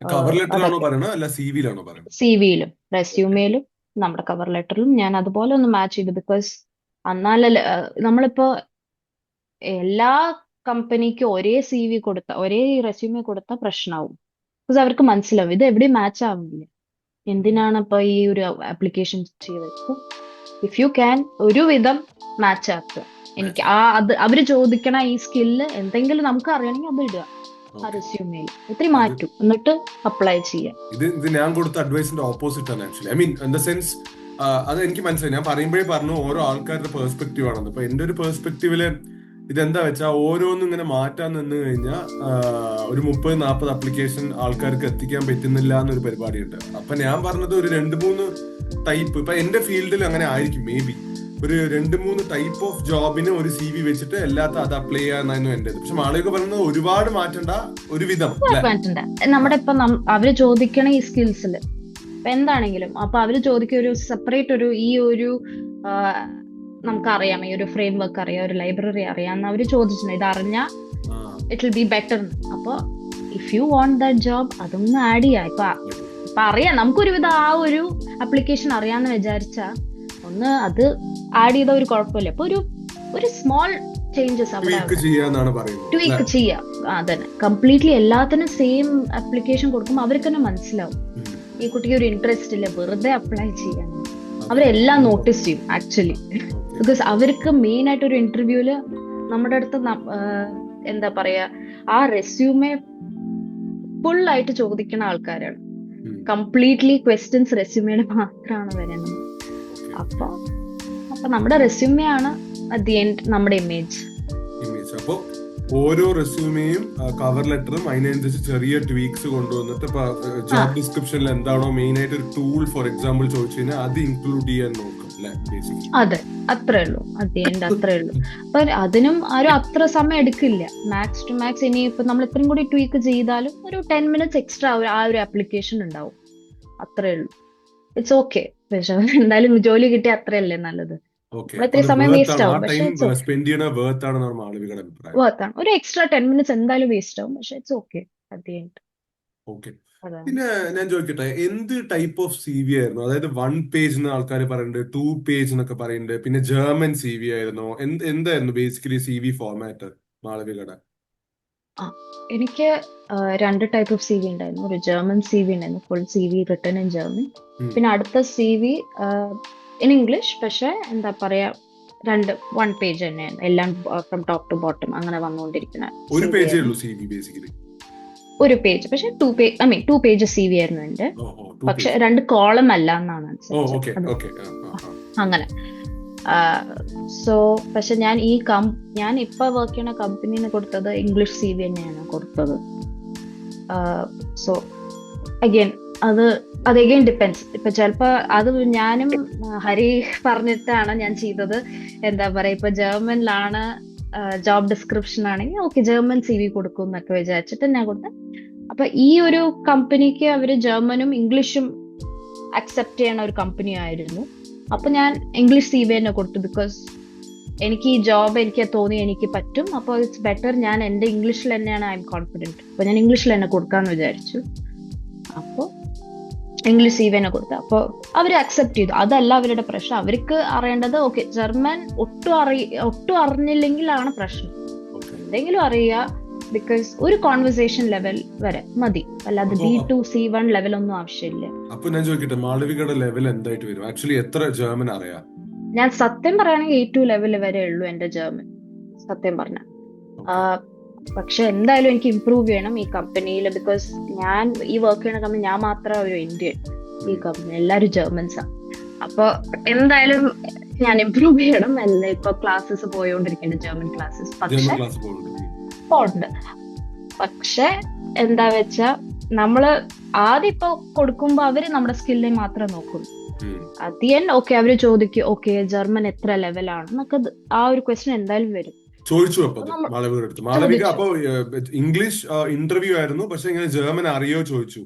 കവർ ലെറ്റർ ആണോ അതൊക്കെ. പറയണത് അല്ല സിവിയിലാണോ പറയുന്നത്? CV-യിലും റെസ്യൂമേലും നമ്മുടെ കവർ ലെറ്ററിലും ഞാൻ അതുപോലെ ഒന്ന് മാച്ച് ചെയ്തു. ബിക്കോസ് എന്നാലല്ലേ നമ്മളിപ്പോ എല്ലാ കമ്പനിക്കും ഒരേ CV കൊടുത്ത ഒരേ റെസ്യൂമെ കൊടുത്ത പ്രശ്നമാവും. ബിക്കോസ് അവർക്ക് മനസ്സിലാവും ഇത് എവിടെയും മാച്ച് ആവുന്നില്ല, എന്തിനാണ് ഇപ്പൊ ഈ ഒരു ആപ്ലിക്കേഷൻ ചെയ്തത്. ഇഫ് യു ക്യാൻ ഒരുവിധം മാച്ച് ആക്കുക. എനിക്ക് അവര് ചോദിക്കണ ഈ സ്കില്ല് എന്തെങ്കിലും നമുക്ക് അറിയണമെങ്കിൽ അത് ഇടുക ആ റെസ്യൂമേൽ, ഇത്തിരി മാറ്റും, എന്നിട്ട് അപ്ലൈ ചെയ്യാം. ഇത് ഞാൻ കൊടുത്ത അഡ്വൈസിന്റെ ഓപ്പോസിറ്റ് ആണ് actually. I mean in the sense അത് എനിക്ക് മനസ്സിലായി. ഞാൻ പറയുമ്പോഴേ പറഞ്ഞു ഓരോ ആൾക്കാരുടെ പെർസ്പെക്റ്റീവ് ആണെന്ന്. ഇപ്പൊ എന്റെ ഒരു പെർസ്പെക്റ്റീവില് ഇതെന്താ വെച്ചാൽ ഓരോന്നും ഇങ്ങനെ മാറ്റാൻ നിന്ന് കഴിഞ്ഞാൽ ഒരു 30-40 ആപ്ലിക്കേഷൻ ആൾക്കാർക്ക് എത്തിക്കാൻ പറ്റുന്നില്ല എന്നൊരു പരിപാടിയുണ്ട്. അപ്പൊ ഞാൻ പറഞ്ഞത് ഒരു 2-3 ടൈപ്പ്, ഇപ്പൊ എന്റെ ഫീൽഡിൽ അങ്ങനെ ആയിരിക്കും മേ ബി ഒരു 2-3 ടൈപ്പ് ഓഫ് ജോബിന് ഒരു CV വെച്ചിട്ട് എല്ലാത്ത അത് അപ്ലൈ ചെയ്യാന്നായിരുന്നു എന്റെ. പക്ഷെ മാളവിക പറയുന്നത് ഒരുപാട് മാറ്റണ്ട, ഒരുവിധം മാറ്റണ്ട. നമ്മുടെ ഇപ്പൊ അവര് ചോദിക്കണ ഈ സ്കിൽസില് ഇപ്പൊ എന്താണെങ്കിലും അപ്പൊ അവര് ചോദിക്കുന്ന ഒരു സെപ്പറേറ്റ് ഒരു ഈ ഒരു നമുക്കറിയാം, ഈ ഒരു ഫ്രെയിം വർക്ക് അറിയാം, ഒരു ലൈബ്രറി അറിയാന്ന് അവര് ചോദിച്ചിട്ടുണ്ട്. ഇത് അറിഞ്ഞാൽ ഇറ്റ് വിൽ ബി ബെറ്റർ. അപ്പൊ if you want that job അതൊന്ന് ആഡ് ചെയ്യാം. ഇപ്പൊ അറിയാം, നമുക്കൊരുവിധം ആ ഒരു ആപ്ലിക്കേഷൻ അറിയാന്ന് വിചാരിച്ചാ ഒന്ന് അത് ആഡ് ചെയ്ത ഒരു കുഴപ്പമില്ല. അപ്പൊ ഒരു സ്മോൾ ചേഞ്ചസ് അവിടെ ട്വീക്ക് ചെയ്യാം. അതന്നെ കംപ്ലീറ്റ്ലി എല്ലാത്തിനും സെയിം ആപ്ലിക്കേഷൻ കൊടുക്കുമ്പോൾ അവർക്ക് തന്നെ മനസ്സിലാവും ഈ കുട്ടിക്ക് ഒരു ഇൻട്രസ്റ്റ് ഇല്ല, വെറുതെ അപ്ലൈ ചെയ്യാൻ. അവരെല്ലാം നോട്ടീസ് ചെയ്യും ആക്ച്വലി. ബിക്കോസ് അവർക്ക് മെയിൻ ആയിട്ട് ഒരു ഇന്റർവ്യൂല് നമ്മുടെ അടുത്ത് എന്താ പറയാ ആ റെസ്യൂമെ ഫുൾ ആയിട്ട് ചോദിക്കുന്ന ആൾക്കാരാണ്. കംപ്ലീറ്റ്ലി ക്വസ്റ്റ്യൻസ് റെസ്യൂമേയുടെ മാത്രമാണ് വരുന്നത്. അപ്പൊ നമ്മുടെ റെസ്യൂമെ ആണ് അറ്റ് ദി എൻഡ് നമ്മുടെ ഇമേജ്. അപ്പൊ ഓരോ റെസ്യൂമെയും കവർ ലെറ്ററും അതിനനുസരിച്ച് ചെറിയ ട്വീക്സ് കൊണ്ടുവന്നിട്ട് ഇപ്പൊ ജോബ് ഡിസ്ക്രിപ്ഷനിൽ എന്താണോ മെയിൻ ആയിട്ട് ഒരു ടൂൾ ഫോർ എക്സാമ്പിൾ ചോദിച്ചു കഴിഞ്ഞാൽ അത് ഇൻക്ലൂഡ് ചെയ്യാൻ നോക്കും. അതെ, അത്രേ ഉള്ളൂ. അറ്റ് എൻഡ് അത്രേ ഉള്ളൂ. അപ്പൊ അതിനും ആരും അത്ര സമയം എടുക്കില്ല. മാക്സ് ടു മാക്സ് ഇനി ഇപ്പൊ നമ്മൾ ഇത്രയും കൂടി ട്വീക്ക് ചെയ്താലും ഒരു 10 minutes എക്സ്ട്രാ ആ ഒരു ആപ്ലിക്കേഷൻ ഉണ്ടാവും. അത്രേ ഉള്ളൂ. It's okay. പക്ഷെ എന്തായാലും ജോലി കിട്ടിയ അത്രയല്ലേ നല്ലത്. സമയം വേസ്റ്റ് ആവും, പക്ഷെ വർത്ത് ആണ്. ഒരു എക്സ്ട്രാ 10 minutes എന്തായാലും വേസ്റ്റ് ആവും, പക്ഷെ it's okay at the end. പിന്നെ ഞാൻ ചോദിക്കട്ടെ, എന്ത് ടൈപ്പ് ഓഫ് CV ആയിരുന്നു? അതായത് 1 പേജ് ആൾക്കാർ പറയുന്നുണ്ട്, 2 പേജ് എന്നൊക്കെ പറയുന്നുണ്ട്, പിന്നെ ജർമ്മൻ CV ആയിരുന്നോ? എന്തായിരുന്നു ബേസിക്കലി CV ഫോർമാറ്റ് മാളവികയുടെ? എനിക്ക് 2 ടൈപ്പ് ഓഫ് CV ഉണ്ടായിരുന്നു. ഒരു ജർമ്മൻ CV ഉണ്ടായിരുന്നു, full CV written in German. പിന്നെ അടുത്ത CV ഇൻ ഇംഗ്ലീഷ്, പക്ഷെ എന്താ പറയാ 1 പേജ് തന്നെയാണ്, എല്ലാം ഫ്രം ടോപ്പ് ടു ബോട്ടം അങ്ങനെ വന്നുകൊണ്ടിരിക്കുന്ന ഒരു പേജേ ഉള്ളൂ CV ബേസിക്കലി. ഒരു പേജ്, പക്ഷെ 2 പേജ് CV ആയിരുന്നു എന്റെ. പക്ഷെ 2 കോളം അല്ല എന്നാണ് അങ്ങനെ. സോ പക്ഷെ ഞാൻ ഇപ്പൊ വർക്ക് ചെയ്യുന്ന കമ്പനിന് കൊടുത്തത് ഇംഗ്ലീഷ് CV തന്നെയാണ് കൊടുത്തത്. സോ അഗൈൻ അത് അഗൈൻ ഡിപ്പെൻസ്. ഇപ്പൊ ചിലപ്പോ അത് ഞാനും ഹരി പറഞ്ഞിട്ടാണ് ഞാൻ ചെയ്തത്. എന്താ പറയാ, ഇപ്പൊ ജർമ്മനിലാണ് ജോബ് ഡിസ്ക്രിപ്ഷൻ ആണെങ്കിൽ ഓക്കെ ജർമ്മൻ CV കൊടുക്കും എന്നൊക്കെ വിചാരിച്ചിട്ട് ഞാൻ കൊടുത്ത. അപ്പൊ ഈ ഒരു കമ്പനിക്ക് അവര് ജർമ്മനും ഇംഗ്ലീഷും അക്സെപ്റ്റ് ചെയ്യണ ഒരു കമ്പനി ആയിരുന്നു. അപ്പൊ ഞാൻ ഇംഗ്ലീഷ് CV തന്നെ കൊടുത്തു. ബിക്കോസ് എനിക്ക് ഈ ജോബ് എനിക്ക് തോന്നി എനിക്ക് പറ്റും. അപ്പോൾ ഇറ്റ്സ് ബെറ്റർ ഞാൻ എന്റെ ഇംഗ്ലീഷിൽ തന്നെയാണ് ഐ എം കോൺഫിഡൻറ്റ്. അപ്പൊ ഞാൻ ഇംഗ്ലീഷിൽ തന്നെ കൊടുക്കാന്ന് വിചാരിച്ചു. അപ്പൊ ഇംഗ്ലീഷ് CV തന്നെ കൊടുത്തു. അപ്പോൾ അവർ അക്സെപ്റ്റ് ചെയ്തു. അതല്ല അവരുടെ പ്രശ്നം. അവർക്ക് അറിയേണ്ടത് ഓക്കെ ജർമ്മൻ ഒട്ടും അറിഞ്ഞില്ലെങ്കിലാണ് പ്രശ്നം. എന്തെങ്കിലും അറിയുക, ബിക്കോസ് ഒരു കോൺവെർസേഷൻ ലെവൽ വരെ മതി, അല്ലാതെ B2 C1 ലെവൽ ഒന്നും ആവശ്യമില്ല. അപ്പൊ ഞാൻ ചോദിക്കട്ടെ, മാളവികയുടെ ലെവൽ എന്തായിട്ട് വരും? ആക്ച്വലി എത്ര ജർമ്മൻ അറിയാം? ഞാൻ സത്യം പറയുകയാണെങ്കിൽ A2 ലെവൽ വരെ ഉള്ളൂ എന്റെ ജർമ്മൻ, സത്യം പറഞ്ഞ. പക്ഷെ എന്തായാലും എനിക്ക് ഇംപ്രൂവ് ചെയ്യണം ഈ കമ്പനിയിൽ. ബിക്കോസ് ഞാൻ ഈ വർക്ക് ചെയ്യുന്ന കമ്പനി ഞാൻ മാത്രമേ ഒരു ഇന്ത്യൻ, ഈ കമ്പനി എല്ലാവരും ജർമ്മൻസാണ്. അപ്പൊ എന്തായാലും ഞാൻ ഇംപ്രൂവ് ചെയ്യണം. അല്ല ഇപ്പൊ ക്ലാസ്സസ് പോയോണ്ടിരിക്കുന്നുണ്ട്, ജർമ്മൻ ക്ലാസ്സസ്. പക്ഷെ എന്താ വെച്ചാ നമ്മള് ആദ്യം ഇപ്പൊ കൊടുക്കുമ്പോ അവര് നമ്മുടെ സ്കില്ലിനെ മാത്രമേ നോക്കുള്ളൂ. അറ്റ് ദി എൻഡ് ഓക്കെ അവര് ചോദിക്കും ഓക്കെ ജർമ്മൻ എത്ര ലെവലാണ് എന്നൊക്കെ. ആ ഒരു ക്വസ്റ്റ്യൻ എന്തായാലും വരും. ചോദിച്ചു അപ്പൊ മാളവികയുടെ അടുത്ത്. മാളവിക അപ്പൊ ഇംഗ്ലീഷ് ഇന്റർവ്യൂ ആയിരുന്നു, പക്ഷെ ഇങ്ങനെ ജർമ്മൻ അറിയോ ചോദിച്ചു.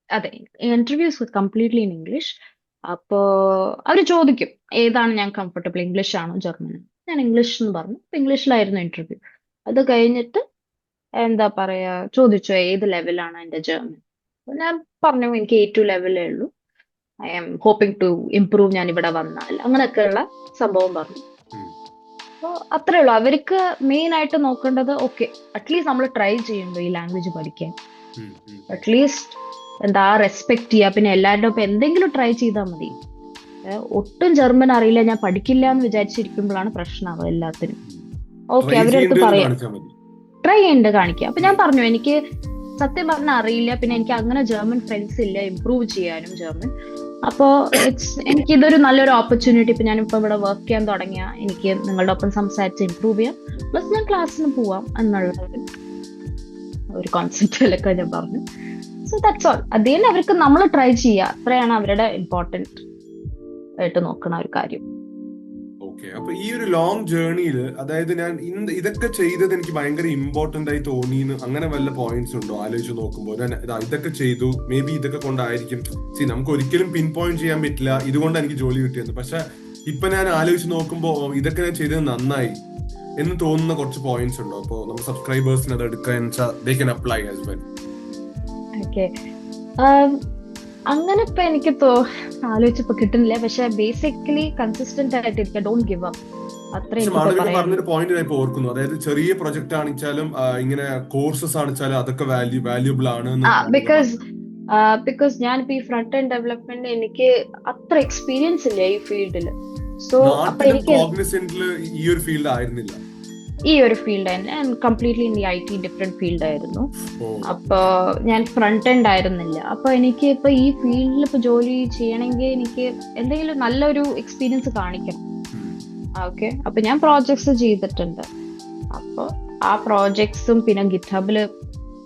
അതെ, ഇന്റർവ്യൂസ് കംപ്ലീറ്റ്ലി ഇൻ ഇംഗ്ലീഷ്. അപ്പോ അവര് ചോദിക്കും ഏതാണ് ഞാൻ കംഫർട്ടബിൾ, ഇംഗ്ലീഷ് ആണോ ജർമ്മൻ? ഞാൻ ഇംഗ്ലീഷ് എന്ന് പറഞ്ഞു. ഇന്ഗ്ലീഷിലായിരുന്നു ഇന്റർവ്യൂ. അത് കഴിഞ്ഞിട്ട് എന്താ പറയാ ചോദിച്ചു ഏത് ലെവലാണ് എന്റെ ജർമ്മൻ. ഞാൻ പറഞ്ഞു എനിക്ക് A2 ലെവലേ ഉള്ളൂ, I am hoping to improve ഞാൻ ഇവിടെ വന്നാൽ, അങ്ങനെയൊക്കെയുള്ള സംഭവം പറഞ്ഞു. അപ്പൊ അത്രേ ഉള്ളൂ. അവർക്ക് മെയിൻ ആയിട്ട് നോക്കേണ്ടത് ഓക്കെ അറ്റ്ലീസ്റ്റ് നമ്മൾ ട്രൈ ചെയ്യുമ്പോൾ ഈ ലാംഗ്വേജ് പഠിക്കാൻ അറ്റ്ലീസ്റ്റ് എന്താ റെസ്പെക്ട് ചെയ്യുക. പിന്നെ എല്ലാവരുടെ ഒപ്പം എന്തെങ്കിലും ട്രൈ ചെയ്താൽ മതി. ഒട്ടും ജർമ്മൻ അറിയില്ല, ഞാൻ പഠിക്കില്ല എന്ന് വിചാരിച്ചിരിക്കുമ്പോഴാണ് പ്രശ്നമാവുക എല്ലാത്തിനും. ഓക്കെ, ട്രൈ അവരുടെ അടുത്ത് ചെയ്യേണ്ടതെന്ന് പറയാം, കാണിച്ചാൽ മതി. ട്രൈ ചെയ്യണ്ട് കാണിക്കുക. അപ്പൊ ഞാൻ പറഞ്ഞു എനിക്ക് സത്യം പറഞ്ഞാൽ അറിയില്ല, പിന്നെ എനിക്ക് അങ്ങനെ ജർമ്മൻ ഫ്രണ്ട്സ് ഇല്ല ഇംപ്രൂവ് ചെയ്യാനും ജർമ്മൻ. അപ്പോ എനിക്ക് ഇതൊരു നല്ലൊരു ഓപ്പർച്യൂണിറ്റി. ഇപ്പൊ ഞാനിപ്പോ ഇവിടെ വർക്ക് ചെയ്യാൻ തുടങ്ങിയ എനിക്ക് നിങ്ങളുടെ ഒപ്പം സംസാരിച്ച് ഇംപ്രൂവ് ചെയ്യാം, പ്ലസ് ഞാൻ ക്ലാസ്സിന് പോവാം എന്നുള്ള ഒരു കോൺസെപ്റ്റിലൊക്കെ ഞാൻ പറഞ്ഞു. So that's all. അത് തന്നെ അവർക്ക് നമ്മൾ ട്രൈ ചെയ്യുക, അത്രയാണ് അവരുടെ ഇമ്പോർട്ടന്റ് ആയിട്ട് നോക്കുന്ന ഒരു കാര്യം. ഓക്കെ, അപ്പൊ ഈ ഒരു ലോങ് ജേർണിയിൽ, അതായത് ഞാൻ ഇതൊക്കെ ചെയ്തത് എനിക്ക് ഭയങ്കര ഇമ്പോർട്ടന്റ് ആയി തോന്നിന്ന് അങ്ങനെ വല്ല പോയിന്റ്സ് ഉണ്ടോ ആലോചിച്ച് നോക്കുമ്പോൾ? ഞാൻ ഇതൊക്കെ ചെയ്തു, മേ ബി ഇതൊക്കെ കൊണ്ടായിരിക്കും. നമുക്ക് ഒരിക്കലും പിൻ പോയിന്റ് ചെയ്യാൻ പറ്റില്ല ഇതുകൊണ്ട് എനിക്ക് ജോലി കിട്ടിയെന്ന്. പക്ഷെ ഇപ്പൊ ഞാൻ ആലോചിച്ച് നോക്കുമ്പോ ഇതൊക്കെ ഞാൻ ചെയ്തത് നന്നായി എന്ന് തോന്നുന്ന കുറച്ച് പോയിന്റ്സ് ഉണ്ടോ? അപ്പൊ നമ്മുടെ സബ്സ്ക്രൈബേഴ്സിന് അത് എടുക്കാൻ they can apply as well. Okay, അങ്ങനെ ഇപ്പൊ എനിക്ക് ആലോചിച്ചപ്പോ കിട്ടുന്നില്ല. പക്ഷെ ബേസിക്കലി കൺസിസ്റ്റന്റ് ആയിട്ടിരിക്കുക, ഡോണ്ട് ഗിവ് അപ്പ്, അത്രേ എനിക്ക് മാളവിക പറയാനുള്ളൂ. പറഞ്ഞൊരു പോയിന്റ് ഞാൻ ഇപ്പൊ ഓർക്കുന്നു. അതായത് ചെറിയ പ്രൊജക്ട് ആണെച്ചാലും ഇങ്ങനെ കോഴ്സസ് ആണെച്ചാലും അതൊക്കെ വാല്യൂബിൾ ആണ് എന്ന് മാളവിക പറഞ്ഞു. ബിക്കോസ് ഞാനിപ്പോ ഈ ഫ്രണ്ട് എൻഡ് ഡെവലപ്മെന്റ് എനിക്ക് അത്ര എക്സ്പീരിയൻസ് ഇല്ല ഈ ഫീൽഡിൽ. സോ അപ്പൊ നാട്ടിലും എനിക്ക് കോഗ്നിസന്റില് ഈ ഒരു ഫീൽഡ് ആയിരുന്നില്ല. ഈ ഒരു ഫീൽഡ് തന്നെ completely in I T different field ആയിരുന്നു. ഓ, അപ്പൊ ഞാൻ ഫ്രണ്ട് എൻഡ് ആയിരുന്നില്ല. അപ്പൊ എനിക്ക് ഇപ്പൊ ഈ ഫീൽഡിൽ ഇപ്പൊ ജോലി ചെയ്യണമെങ്കിൽ എനിക്ക് എന്തെങ്കിലും നല്ലൊരു എക്സ്പീരിയൻസ് കാണിക്കണം. ഓക്കെ, അപ്പൊ ഞാൻ പ്രോജക്ട്സ് ചെയ്തിട്ടുണ്ട്. അപ്പൊ ആ പ്രോജക്ട്സും പിന്നെ ഗിറ്റ്ഹബില്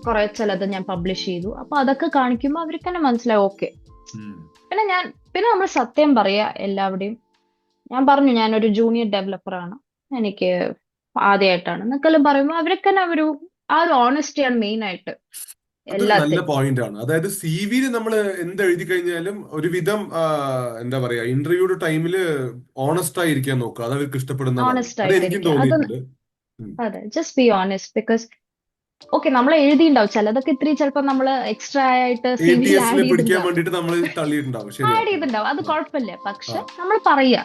കുറെ ചിലത് ഞാൻ പബ്ലിഷ് ചെയ്തു. അപ്പൊ അതൊക്കെ കാണിക്കുമ്പോൾ അവർക്ക് തന്നെ മനസ്സിലാവും. ഓക്കെ, പിന്നെ നമ്മൾ സത്യം പറയാ എല്ലാവരുടെയും. ഞാൻ പറഞ്ഞു ഞാനൊരു ജൂനിയർ ഡെവലപ്പറാണ്, എനിക്ക് ആദ്യമായിട്ടാണ് എന്നൊക്കെല്ലാം പറയുമ്പോൾ അവർക്ക് തന്നെ ആ ഒരു ഓണസ്റ്റിയാണ് മെയിൻ ആയിട്ട് അതൊരു നല്ല എല്ലാത്തിനും. പോയിന്റ് ആണ്. അതായത് സിവിയിൽ നമ്മൾ എന്ത് എഴുതി കഴിഞ്ഞാലും ഒരുവിധം എന്താ പറയാ, ഇന്റർവ്യൂയുടെ ടൈമില് ഓണസ്റ്റ് ആയിരിക്കാൻ നോക്കുക. അത് അവർക്ക് ഇഷ്ടപ്പെടുന്നതാണ്. ഓണസ്റ്റ് അത് എനിക്കും ആയിട്ടിരിക്കുക, അത് തോന്നിയിട്ടുണ്ട്. അതെ, just be honest. Because okay, നമ്മൾ എഴുതിയിട്ടുണ്ടാവും ചിലതൊക്കെ ഇത്രയും ചിലപ്പോൾ നമ്മൾ എക്സ്ട്രാ ആയിട്ട് സിവിയിൽ ATS ആഡ് പിടിക്കാൻ ചെയ്തിട്ടുണ്ടാവും, വേണ്ടിട്ട് നമ്മൾ തള്ളിയിട്ടുണ്ടാവും. ശരിയാ. അത് ആ, കുഴപ്പമില്ല. ആ, പക്ഷെ നമ്മൾ പറയാ,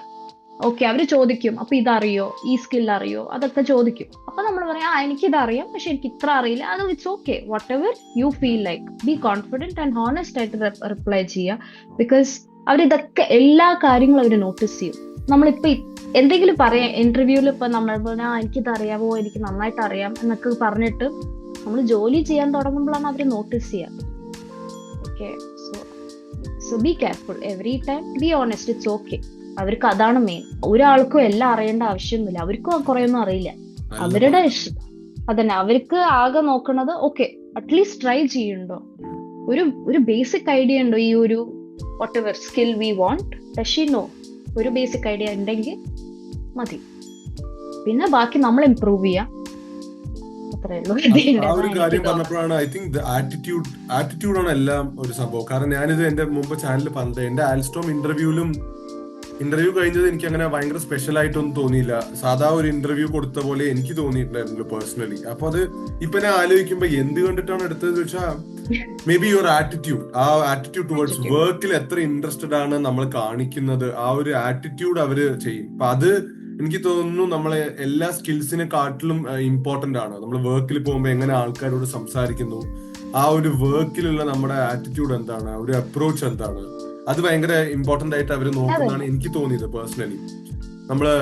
ഓക്കെ, അവര് ചോദിക്കും അപ്പൊ ഇതറിയോ, ഈ സ്കിൽ അറിയോ, അതൊക്കെ ചോദിക്കും. അപ്പൊ നമ്മൾ പറയാം എനിക്ക് ഇതറിയാം പക്ഷെ എനിക്ക് ഇത്ര അറിയില്ല. അത് it's okay, what ever you feel like, B confident and honest ആയിട്ട് റിപ്ലൈ ചെയ്യുക. ബിക്കോസ് അവരിതൊക്കെ എല്ലാ കാര്യങ്ങളും അവർ നോട്ടീസ് ചെയ്യും. നമ്മളിപ്പോ എന്തെങ്കിലും പറയാം ഇന്റർവ്യൂവിൽ, ഇപ്പൊ നമ്മൾ എനിക്കിത് അറിയാമോ, എനിക്ക് നന്നായിട്ട് അറിയാം എന്നൊക്കെ പറഞ്ഞിട്ട് നമ്മൾ ജോലി ചെയ്യാൻ തുടങ്ങുമ്പോഴാണ് അവർ നോട്ടീസ് ചെയ്യുക. Okay, so be careful every time, be honest, it's okay. അവർക്ക് അതാണ് മെയിൻ. ഒരാൾക്കും എല്ലാം അറിയേണ്ട ആവശ്യമൊന്നുമില്ല, അവർക്കും കുറെയൊന്നും അറിയില്ല. നല്ല അവരുടെ point. അതന്നെ, അവർക്ക് ആകെ നോക്കുന്നത് ഓക്കെ അറ്റ്ലീസ്റ്റ് ട്രൈ ചെയ്യുന്നുണ്ടോ, ഒരു ബേസിക് ഐഡിയ ഉണ്ടോ, ഈ ഒരു whatever skill we want, no, ഒരു ബേസിക് ഐഡിയ ഉണ്ടെങ്കിൽ മതി. പിന്നെ ബാക്കി നമ്മൾ ഇംപ്രൂവ് ചെയ്യാം, അത്രേ ഉള്ളൂ. ആ ഒരു കാര്യം പറഞ്ഞപ്പോഴാണ് ഐ തിങ്ക് ആറ്റിറ്റ്യൂഡാണ് എല്ലാം ഒരു സംഭവം. കാരണം ഞാനിത് എന്റെ മുമ്പ് ചാനലിൽ പറഞ്ഞത്, എന്റെ ആൽസ്റ്റോം ഇന്റർവ്യൂ കഴിഞ്ഞത് എനിക്ക് അങ്ങനെ ഭയങ്കര സ്പെഷ്യൽ ആയിട്ടൊന്നും തോന്നിയില്ല. സാധാ ഒരു ഇന്റർവ്യൂ കൊടുത്ത പോലെ എനിക്ക് തോന്നിയിട്ടുണ്ടായിരുന്നു പേഴ്സണലി. അപ്പൊ അത് ഇപ്പൊ ഞാൻ ആലോചിക്കുമ്പോ എന്ത് കണ്ടിട്ടാണ് എടുത്തത് വെച്ചാൽ may be your attitude towards വർക്കിൽ എത്ര ഇൻട്രസ്റ്റഡ് ആണ് നമ്മൾ കാണിക്കുന്നത്, ആ ഒരു ആറ്റിറ്റ്യൂഡ് അവര് ചെയ്യും. അപ്പൊ അത് എനിക്ക് തോന്നുന്നു നമ്മളെ എല്ലാ സ്കിൽസിനെ കാട്ടിലും ഇമ്പോർട്ടന്റ് ആണ്. നമ്മൾ വർക്കിൽ പോകുമ്പോൾ എങ്ങനെ ആൾക്കാരോട് സംസാരിക്കുന്നു, ആ ഒരു വർക്കിലുള്ള നമ്മുടെ ആറ്റിറ്റ്യൂഡ് എന്താണ്, ആ ഒരു അപ്രോച്ച് എന്താണ്, അത് ഭയങ്കര ഇമ്പോർട്ടന്റ് ആയിട്ട് അവർ നോക്കുന്നതാണ് എനിക്ക് തോന്നിയത് പേഴ്സണലി. നമ്മള്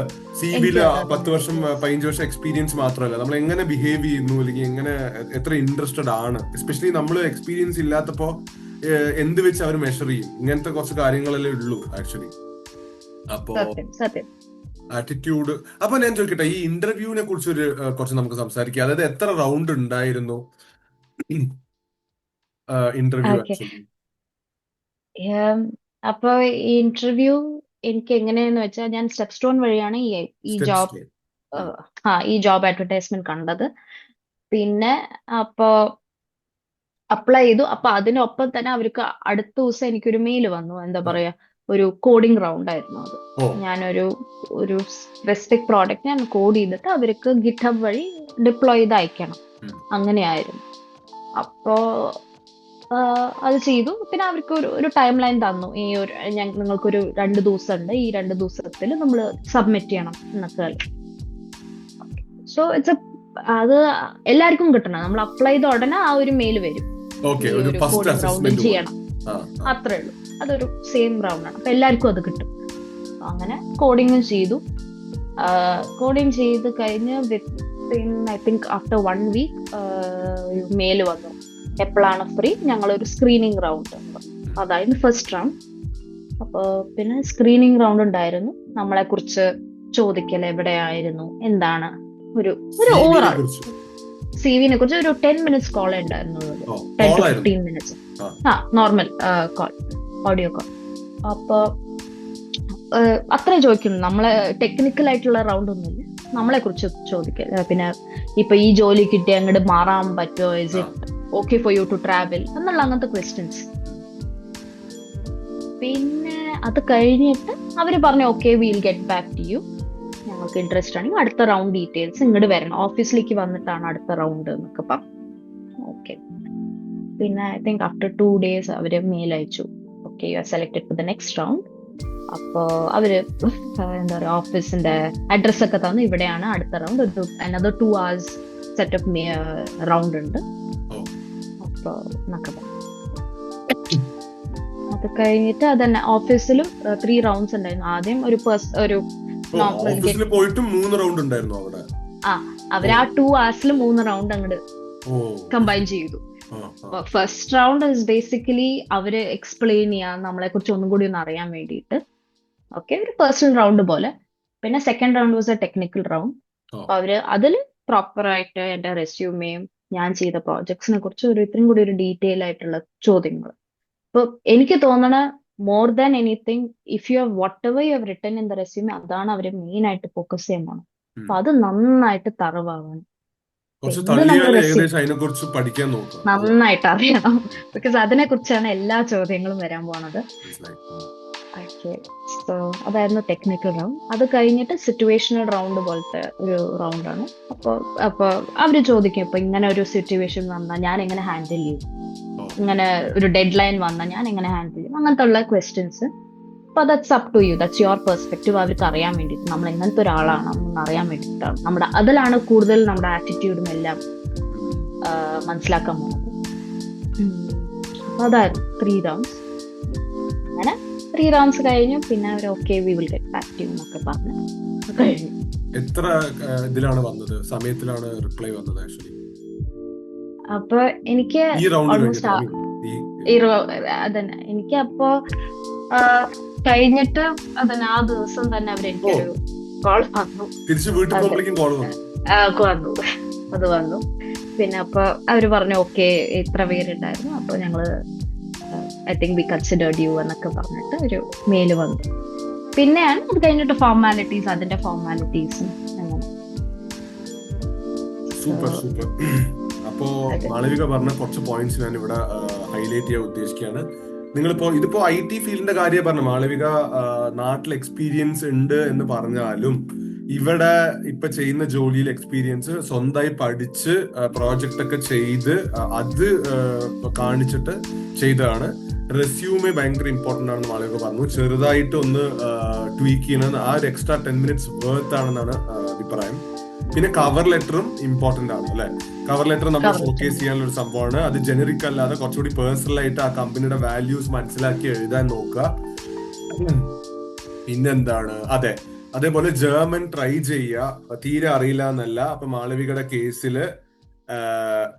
സിവിയില് 10 വർഷം 15 വർഷം എക്സ്പീരിയൻസ് മാത്രമല്ല, നമ്മൾ എങ്ങനെ ബിഹേവ് ചെയ്യുന്നു, അല്ലെങ്കിൽ എങ്ങനെ എത്ര ഇൻട്രസ്റ്റഡ് ആണ്. എസ്പെഷ്യലി നമ്മൾ എക്സ്പീരിയൻസ് ഇല്ലാത്തപ്പോ എന്ത് വെച്ച് അവർ മെഷർ ചെയ്യും, ഇങ്ങനത്തെ കുറച്ച് കാര്യങ്ങളല്ലേ ഉള്ളൂ ആക്ച്വലി. അപ്പോ ആറ്റിറ്റ്യൂഡ്. അപ്പൊ ഞാൻ ചോദിക്കട്ടെ, ഈ ഇന്റർവ്യൂവിനെ കുറിച്ച് കുറച്ച് നമുക്ക് സംസാരിക്കാം. അതായത് എത്ര റൗണ്ട് ഉണ്ടായിരുന്നു ഇന്റർവ്യൂ ആക്ച്വലി? അപ്പൊ ഈ ഇന്റർവ്യൂ എനിക്ക് എങ്ങനെയാന്ന് വെച്ചാൽ, ഞാൻ സ്റ്റെപ്പ് സ്റ്റോൺ വഴിയാണ് ഈ ജോബ് അഡ്വർടൈസ്മെന്റ് കണ്ടത്. പിന്നെ അപ്പൊ അപ്ലൈ ചെയ്തു. അപ്പൊ അതിനൊപ്പം തന്നെ അവർക്ക് അടുത്ത ദിവസം എനിക്കൊരു മെയിൽ വന്നു, എന്താ പറയാ, ഒരു കോഡിംഗ് റൗണ്ട് ആയിരുന്നു അത്. ഞാനൊരു സ്പെസിഫിക് പ്രോഡക്റ്റ് ഞാൻ കോഡ് ചെയ്തിട്ട് അവർക്ക് ഗിറ്റ്ഹബ് വഴി ഡിപ്ലോയ് ചെയ്ത് അയക്കണം, അങ്ങനെയായിരുന്നു. അപ്പോ അത് ചെയ്തു. പിന്നെ അവർക്ക് ഒരു ടൈം ലൈൻ തന്നു, നിങ്ങൾക്കൊരു 2 ദിവസം ഉണ്ട്, ഈ 2 ദിവസത്തിൽ നമ്മൾ സബ്മിറ്റ് ചെയ്യണം എന്നൊക്കെ. സോ അത് എല്ലാവർക്കും കിട്ടണം. നമ്മൾ അപ്ലൈ ചെയ്ത ഉടനെ ആ ഒരു മെയിൽ വരും, കോഡിംഗ് റൗണ്ട് ചെയ്യണം, അത്രേ ഉള്ളൂ. അതൊരു സെയിം റൗണ്ട് ആണ്, അപ്പൊ എല്ലാവർക്കും അത് കിട്ടും. അങ്ങനെ കോഡിങ്ങും ചെയ്തു. കോഡിങ് ചെയ്ത് കഴിഞ്ഞ് within I think after 1 week ഒരു മെയിൽ വന്നു, എപ്പോഴാണ് ഫ്രീ, ഞങ്ങളൊരു സ്ക്രീനിങ് റൗണ്ട്, അതായിരുന്നു ഫസ്റ്റ് റൗണ്ട്. അപ്പോൾ പിന്നെ സ്ക്രീനിങ് റൗണ്ട് ഉണ്ടായിരുന്നു, നമ്മളെ കുറിച്ച് ചോദിക്കൽ, എവിടെയായിരുന്നു, എന്താണ്, ഒരു ഓവറോൾ സിവിനെ കുറിച്ച് ഒരു 10 minutes കോൾ ഉണ്ടായിരുന്നുള്ളൂ, 10 to 15 minutes. Normal call, audio call. അപ്പൊ അത്രേ ചോദിക്കുന്നു, നമ്മളെ ടെക്നിക്കൽ ആയിട്ടുള്ള റൗണ്ട് ഒന്നുമില്ല, നമ്മളെ കുറിച്ച് ചോദിക്കൽ. പിന്നെ ഇപ്പൊ ഈ ജോലി കിട്ടി അങ്ങോട്ട് മാറാൻ പറ്റുമോ, is it okay for you to travel എന്നുള്ള അങ്ങനത്തെ ക്വസ്റ്റ്യൻസ്. പിന്നെ അത് കഴിഞ്ഞിട്ട് അവര് പറഞ്ഞു okay will get back to you, ഞങ്ങൾക്ക് ഇൻട്രസ്റ്റ് ആണെങ്കിൽ അടുത്ത റൗണ്ട് ഡീറ്റെയിൽസ് ഇങ്ങോട്ട് വരണം, ഓഫീസിലേക്ക് വന്നിട്ടാണ് അടുത്ത റൗണ്ട് എന്നൊക്കെ പറഞ്ഞു. ഓക്കെ, പിന്നെ ഐ തിങ്ക് ആഫ്റ്റർ 2 days അവര് മെയിൽ അയച്ചു, okay you are selected for the next round. അപ്പോ അവര് എന്താ പറയാ ഓഫീസിന്റെ അഡ്രസ് ഒക്കെ തന്നു, ഇവിടെയാണ് അടുത്ത round, another 2 hours set of round ഉണ്ട്. അപ്പൊ എന്നൊക്കെ പറഞ്ഞു. അത് കഴിഞ്ഞിട്ട് അതന്നെ ഓഫീസിലും 3 rounds ഉണ്ടായിരുന്നു. ആദ്യം ഒരു പോയിട്ടും 3 റൗണ്ട് ഉണ്ടായിരുന്നു അവിടെ. അവര് ആ 2 hours 3 റൗണ്ട് അങ്ങോട്ട് കമ്പൈൻ ചെയ്തു. ഫസ്റ്റ് റൗണ്ട് ഇസ് ബേസിക്കലി അവര് എക്സ്പ്ലെയിൻ ചെയ്യാൻ, നമ്മളെ കുറിച്ച് ഒന്നും കൂടി ഒന്ന് അറിയാൻ വേണ്ടിയിട്ട്, ഓക്കെ, ഒരു പേഴ്സണൽ റൗണ്ട് പോലെ. പിന്നെ second round was A technical round. അപ്പൊ അവര് അതിൽ പ്രോപ്പർ ആയിട്ട് എന്റെ റെസ്യൂമെയും ഞാൻ ചെയ്ത പ്രോജക്ട്സിനെ കുറിച്ച് ഇത്രയും കൂടി ഒരു ഡീറ്റെയിൽ ആയിട്ടുള്ള ചോദ്യങ്ങൾ. അപ്പൊ എനിക്ക് തോന്നണ more than anything, if you have what ever you have written in the resume, അതാണ് അവര് മെയിൻ ആയിട്ട് ഫോക്കസ് ചെയ്യാൻ പോണം. അപ്പൊ അത് നന്നായിട്ട് തറവാകണം, നന്നായിട്ട് അറിയണം, ബിക്കോസ് അതിനെ കുറിച്ചാണ് എല്ലാ ചോദ്യങ്ങളും വരാൻ പോണത്. സോ അതായിരുന്നു ടെക്നിക്കൽ റൗണ്ട്. അത് കഴിഞ്ഞിട്ട് സിറ്റുവേഷണൽ റൗണ്ട് പോലത്തെ ഒരു റൗണ്ടാണ്. അപ്പൊ അവര് ചോദിക്കും, ഇപ്പൊ ഇങ്ങനെ ഒരു സിറ്റുവേഷൻ വന്നാൽ ഞാൻ എങ്ങനെ ഹാൻഡിൽ ചെയ്യും, ഇങ്ങനെ ഒരു ഡെഡ് ലൈൻ വന്നാൽ ഞാൻ എങ്ങനെ ഹാൻഡിൽ ചെയ്യും, അങ്ങനത്തെ ഉള്ള ക്വസ്റ്റ്യൻസ്. അപ്പൊ that's up to you, that's your perspective. അവർക്ക് അറിയാൻ വേണ്ടിയിട്ട് നമ്മൾ എങ്ങനത്തെ ഒരാളാണെന്ന് അറിയാൻ വേണ്ടിയിട്ടാണ്, അതിലാണ് കൂടുതൽ നമ്മുടെ ആറ്റിറ്റ്യൂഡും എല്ലാം മനസ്സിലാക്കാൻ പോകുന്നത്. അപ്പൊ അതായിരുന്നു 3 rounds. അങ്ങനെ 3 rounds കഴിഞ്ഞു. പിന്നെ അവർ okay we will get back to you എന്നൊക്കെ പറഞ്ഞു കഴിഞ്ഞു. എത്ര ഇതിലാണ് വന്നത്, സമയത്തിലാണ് റിപ്ലൈ വന്നത് ആക്ച്വലി? അപ്പൊ എനിക്ക് ഓൾമോസ്റ്റ് അതന്നെ, എനിക്ക് അപ്പോ കഴിഞ്ഞിട്ട് അതന്നെ ആ ദിവസം തന്നെ അവർ എനിക്കൊരു കോൾ വന്നു. അത് വന്നു. പിന്നെ അപ്പൊ അവര് പറഞ്ഞു ഓക്കെ ഇത്ര പേരുണ്ടായിരുന്നു, അപ്പൊ ഞങ്ങള് I think we considered you എന്നൊക്കെ പറഞ്ഞിട്ട് ഒരു മെയില് വന്നു. പിന്നെയാണ് അത് കഴിഞ്ഞിട്ട് ഫോർമാലിറ്റീസ്, അതിന്റെ ഫോർമാലിറ്റീസും അങ്ങനെ. Super super. അപ്പോ മാളവിക പറഞ്ഞ കുറച്ച് പോയിന്റ്സ് ഞാൻ ഇവിടെ ഹൈലൈറ്റ് ചെയ്യാൻ ഉദ്ദേശിക്കുകയാണ്. ഇതിപ്പോ IT ഫീൽഡിന്റെ കാര്യം പറഞ്ഞു. മാളവിക നാട്ടിൽ എക്സ്പീരിയൻസ് ഉണ്ട് എന്ന് പറഞ്ഞാലും ഇവിടെ ഇപ്പൊ ചെയ്യുന്ന ജോലിയിൽ എക്സ്പീരിയൻസ് സ്വന്തമായി പഠിച്ച് പ്രോജക്റ്റ് ഒക്കെ ചെയ്ത് അത് കാണിച്ചിട്ട് ചെയ്തതാണ്. റെസ്യൂമെ ഭയങ്കര ഇമ്പോർട്ടന്റ് ആണെന്ന് മാളവിക പറഞ്ഞു. ചെറുതായിട്ട് ഒന്ന് ട്വീക്ക് ചെയ്യണമെന്ന്, ആ ഒരു എക്സ്ട്രാ 10 minutes വേർത്ത് ആണെന്നാണ് അഭിപ്രായം. പിന്നെ കവർ ലെറ്ററും ഇമ്പോർട്ടന്റ് ആണ് അല്ലെ? കവർ ലെറ്റർ നമ്മൾ ഷോക്കേസ് ചെയ്യാനുള്ള ഒരു സംഭവമാണ്. അത് ജനറിക് അല്ലാതെ കുറച്ചുകൂടി പേഴ്സണൽ ആയിട്ട് ആ കമ്പനിയുടെ വാല്യൂസ് മനസ്സിലാക്കി എഴുതാൻ നോക്കുക. പിന്നെന്താണ്, അതേപോലെ ജർമ്മൻ ട്രൈ ചെയ്യുക. തീരെ അറിയില്ല എന്നല്ല. അപ്പൊ മാളവികയുടെ കേസില്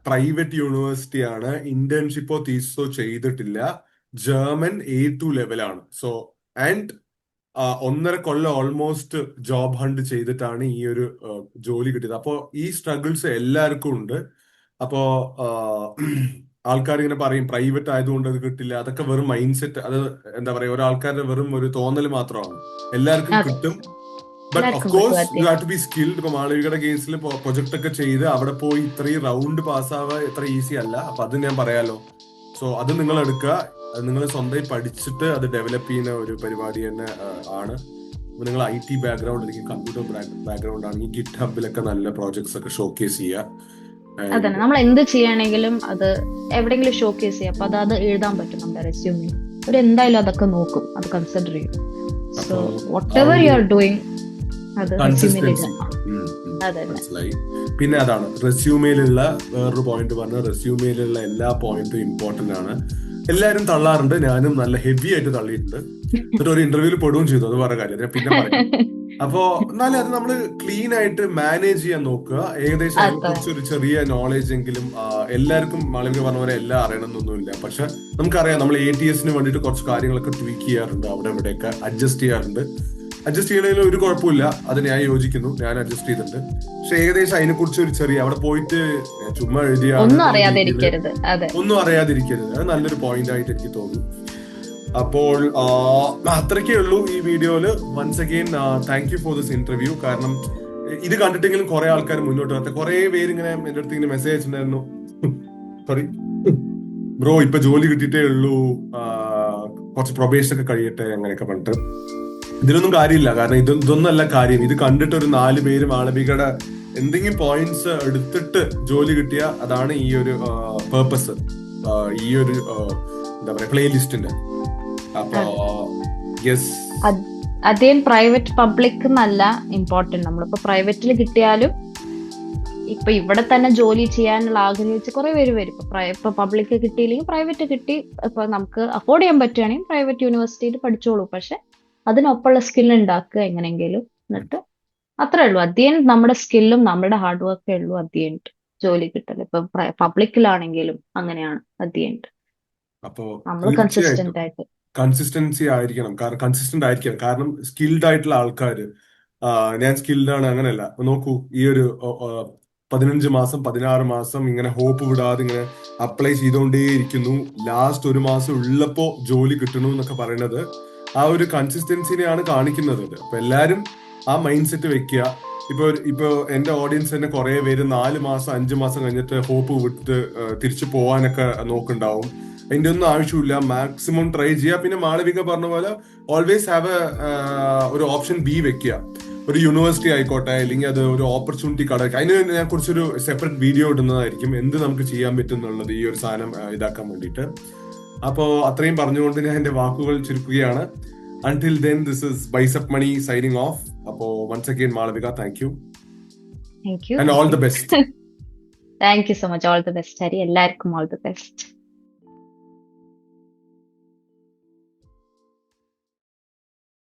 പ്രൈവറ്റ് യൂണിവേഴ്സിറ്റി ആണ്, ഇന്റേൺഷിപ്പോ തീസോ ചെയ്തിട്ടില്ല, ജർമ്മൻ A2 ലെവലാണ്. So and 1.5 Kollam almost job hunt ചെയ്തിട്ടാണ് ഈ ഒരു ജോലി കിട്ടിയത്. അപ്പോ ഈ സ്ട്രഗിൾസ് എല്ലാവർക്കും ഉണ്ട്. അപ്പോ ആൾക്കാർ ഇങ്ങനെ പറയും പ്രൈവറ്റ് ആയതുകൊണ്ട് അത് കിട്ടില്ല, അതൊക്കെ വെറും മൈൻഡ് സെറ്റ്. അത് എന്താ പറയാ, ഒരാൾക്കാരുടെ വെറും ഒരു തോന്നൽ മാത്രമാണ്. എല്ലാവർക്കും കിട്ടും. But of course you have to be skilled. ഇപ്പൊ മാളവികയുടെ കേസിൽ പ്രൊജക്ട് ഒക്കെ ചെയ്ത് അവിടെ പോയി ഇത്രയും റൗണ്ട് പാസ്സാവുക ഇത്ര ഈസി അല്ല. അപ്പൊ അത് ഞാൻ പറയാലോ. സോ അത് നിങ്ങൾ എടുക്കുക. നിങ്ങൾ സ്വന്തമായി പഠിച്ചിട്ട് അത് ഡെവലപ്പ് ചെയ്യുന്ന ഒരു പരിപാടി തന്നെ ആണ്. നിങ്ങൾ IT ബാക്ക്ഗ്രൗണ്ട് അല്ലെങ്കിൽ കമ്പ്യൂട്ടർ ബാക്ക്ഗ്രൗണ്ട് ആണെങ്കിൽ ഗിറ്റ് ഹബിലൊക്കെ നല്ല പ്രോജക്ട്സ് ഒക്കെ ഷോക്കേസ് ചെയ്യുക. അതന്നെ, നമ്മൾ എന്ത് ചെയ്യണമെങ്കിലും അത് എവിടെയെങ്കിലും ഷോക്കേസ് ചെയ്യാം. അപ്പൊ അത് എഴുതാൻ പറ്റും നമ്മുടെ റെസ്യൂമിൽ. ഒരു എന്തായാലും അതൊക്കെ നോക്കും, അത് കൺസിഡർ ചെയ്യും. So what ever you are doing അത് റെസ്യൂമിൽ മനസ്സിലായി. പിന്നെ അതാണ് റെസ്യൂമയിലുള്ള വേറൊരു പോയിന്റ് പറഞ്ഞ, റെസ്യൂമയിലുള്ള എല്ലാ പോയിന്റും ഇമ്പോർട്ടന്റ് ആണ്. എല്ലാരും തള്ളാറുണ്ട്, ഞാനും നല്ല ഹെവി ആയിട്ട് തള്ളിയിട്ടുണ്ട്. എന്നിട്ട് ഒരു ഇന്റർവ്യൂവിൽ പെടുകയും ചെയ്തു, അത് വേറെ കാര്യം, ഞാൻ പിന്നെ പറയാം. അപ്പോ എന്നാലും അത് നമ്മള് ക്ലീൻ ആയിട്ട് മാനേജ് ചെയ്യാൻ നോക്കുക. ഏകദേശം അതിനെ അതെ കുറിച്ച് ഒരു ചെറിയ നോളേജ് എങ്കിലും എല്ലാവർക്കും മാളവിക പറഞ്ഞ പോലെ എല്ലാം അറിയണമെന്നൊന്നുമില്ല. പക്ഷെ നമുക്കറിയാം, നമ്മൾ ATSന് വേണ്ടിയിട്ട് കുറച്ച് കാര്യങ്ങളൊക്കെ ട്വീക്ക് ചെയ്യാറുണ്ട്, അവിടെ ഇവിടെയൊക്കെ അഡ്ജസ്റ്റ് ചെയ്യാറുണ്ട്. അഡ്ജസ്റ്റ് ചെയ്യണതിൽ ഒരു കുഴപ്പമില്ല, അത് ഞാൻ യോജിക്കുന്നു, ഞാൻ അഡ്ജസ്റ്റ് ചെയ്തിട്ടുണ്ട്. പക്ഷെ ഏകദേശം അതിനെ കുറിച്ച് ഒരു ചെറിയ, അവിടെ പോയിട്ട് ഞാൻ ചുമ്മാ എഴുതിയാണ് ഒന്നും എന്നുള്ള രീതിയിൽ അറിയാതിരിക്കരുത്. അതെ ഒന്നും അറിയാതിരിക്കരുത്. അത് നല്ലൊരു പോയിന്റ് ആയിട്ട് എനിക്ക് തോന്നുന്നു. അപ്പോൾ അത്രയ്ക്കേ ഉള്ളൂ ഈ വീഡിയോയില്. Once again thank you for this interview. കാരണം ഇത് കണ്ടിട്ടെങ്കിലും കുറെ ആൾക്കാർ മുന്നോട്ട് വരട്ടെ. കുറെ പേര് ഇങ്ങനെ എന്റെ അടുത്ത് ഇങ്ങനെ മെസ്സേജ് അയച്ചിട്ടുണ്ടായിരുന്നു, സോറി ബ്രോ ഇപ്പൊ ജോലി കിട്ടിയിട്ടേ ഉള്ളൂ, കുറച്ച് പ്രൊബേഷൻ ഒക്കെ കഴിയട്ടെ അങ്ങനെയൊക്കെ പറഞ്ഞിട്ട്. ഇതിലൊന്നും കാര്യമില്ല, കാരണം ഇതൊന്നല്ല കാര്യം. ഇത് കണ്ടിട്ട് ഒരു 4 പേര് മാളവികയുടെ എന്തെങ്കിലും പോയിന്റ്സ് എടുത്തിട്ട് ജോലി കിട്ടിയ, അതാണ് ഈ ഒരു പേർപ്പസ്, ഈ ഒരു എന്താ പറയാ പ്ലേലിസ്റ്റിന്റെ. അപ്പൊ യെസ്, അതേം പ്രൈവറ്റ് പബ്ലിക് എന്നല്ല ഇമ്പോർട്ടന്റ്. നമ്മളിപ്പോ പ്രൈവറ്റിൽ കിട്ടിയാലും ഇപ്പൊ ഇവിടെ തന്നെ ജോലി ചെയ്യാനുള്ള ആഗ്രഹിച്ച് കുറെ പേര് വരും. ഇപ്പൊ പബ്ലിക് കിട്ടിയില്ലെങ്കിൽ പ്രൈവറ്റ് കിട്ടി, ഇപ്പൊ നമുക്ക് അഫോർഡ് ചെയ്യാൻ പറ്റുകയാണെങ്കിൽ പ്രൈവറ്റ് യൂണിവേഴ്സിറ്റിയിൽ പഠിച്ചോളൂ. പക്ഷെ അതിനൊപ്പമുള്ള സ്കിൽ ഉണ്ടാക്കുക എങ്ങനെയെങ്കിലും. എന്നിട്ട് അത്രേ ഉള്ളൂ. അധികം നമ്മുടെ സ്കില്ലും നമ്മുടെ ഹാർഡ് വർക്കേ ഉള്ളൂ അധികം ജോലി കിട്ടല്. ഇപ്പൊ പബ്ലിക്കിലാണെങ്കിലും അങ്ങനെയാണ് അധികം. അപ്പോ നമ്മൾ തീർച്ചയായിട്ടും കൺസിസ്റ്റന്റ് ആയിട്ട് കൺസിസ്റ്റൻസി ആയിരിക്കണം, കാരണം കൺസിസ്റ്റന്റ് ആയിരിക്കണം. കാരണം സ്കിൽഡ് ആയിട്ടുള്ള ആൾക്കാര്, ഞാൻ സ്കിൽഡ് ആണ് അങ്ങനെയല്ല. അപ്പൊ നോക്കൂ, ഈ ഒരു 15 മാസം 16 മാസം ഇങ്ങനെ ഹോപ്പ് വിടാതെ ഇങ്ങനെ അപ്ലൈ ചെയ്തുകൊണ്ടേയിരിക്കുന്നു. ലാസ്റ്റ് 1 മാസം ഉള്ളപ്പോ ജോലി കിട്ടണു എന്നൊക്കെ പറയുന്നത് ആ ഒരു കൺസിസ്റ്റൻസിനെയാണ് കാണിക്കുന്നത്. അപ്പൊ എല്ലാരും ആ മൈൻഡ് സെറ്റ് വെക്കുക. ഇപ്പൊ എന്റെ ഓഡിയൻസ് തന്നെ കുറെ പേര് 4 മാസം 5 മാസം കഴിഞ്ഞിട്ട് ഹോപ്പ് വിട്ട് തിരിച്ചു പോവാനൊക്കെ നോക്കുന്നുണ്ടാവും. അതിന്റെ ഒന്നും ആവശ്യമില്ല, മാക്സിമം ട്രൈ ചെയ്യുക. പിന്നെ മാളവിക പറഞ്ഞ പോലെ ഓൾവേസ് ഹാവ് ഒരു ഓപ്ഷൻ ബി വെക്കുക. ഒരു യൂണിവേഴ്സിറ്റി ആയിക്കോട്ടെ, അല്ലെങ്കിൽ അത് ഒരു ഓപ്പർച്യൂണിറ്റി കടക്കുക. അതിന് ഞാൻ കുറിച്ചൊരു സെപ്പറേറ്റ് വീഡിയോ ഇടുന്നതായിരിക്കും, എന്ത് നമുക്ക് ചെയ്യാൻ പറ്റും എന്നുള്ളത് ഈ ഒരു സാധനം ഇതാക്കാൻ വേണ്ടിയിട്ട്. അപ്പോ അത്രയും പറഞ്ഞുകൊണ്ട് ഞാൻ എന്റെ വാക്കുകൾ ചുരുക്കുകയാണ്. Until then, this is Bicep Money signing off. അപ്പോ once again Malavika, thank you thank you and all the best. Thank you so much. All the best Hari. എല്ലാവർക്കും ഓൾ ദി ബെസ്റ്റ്.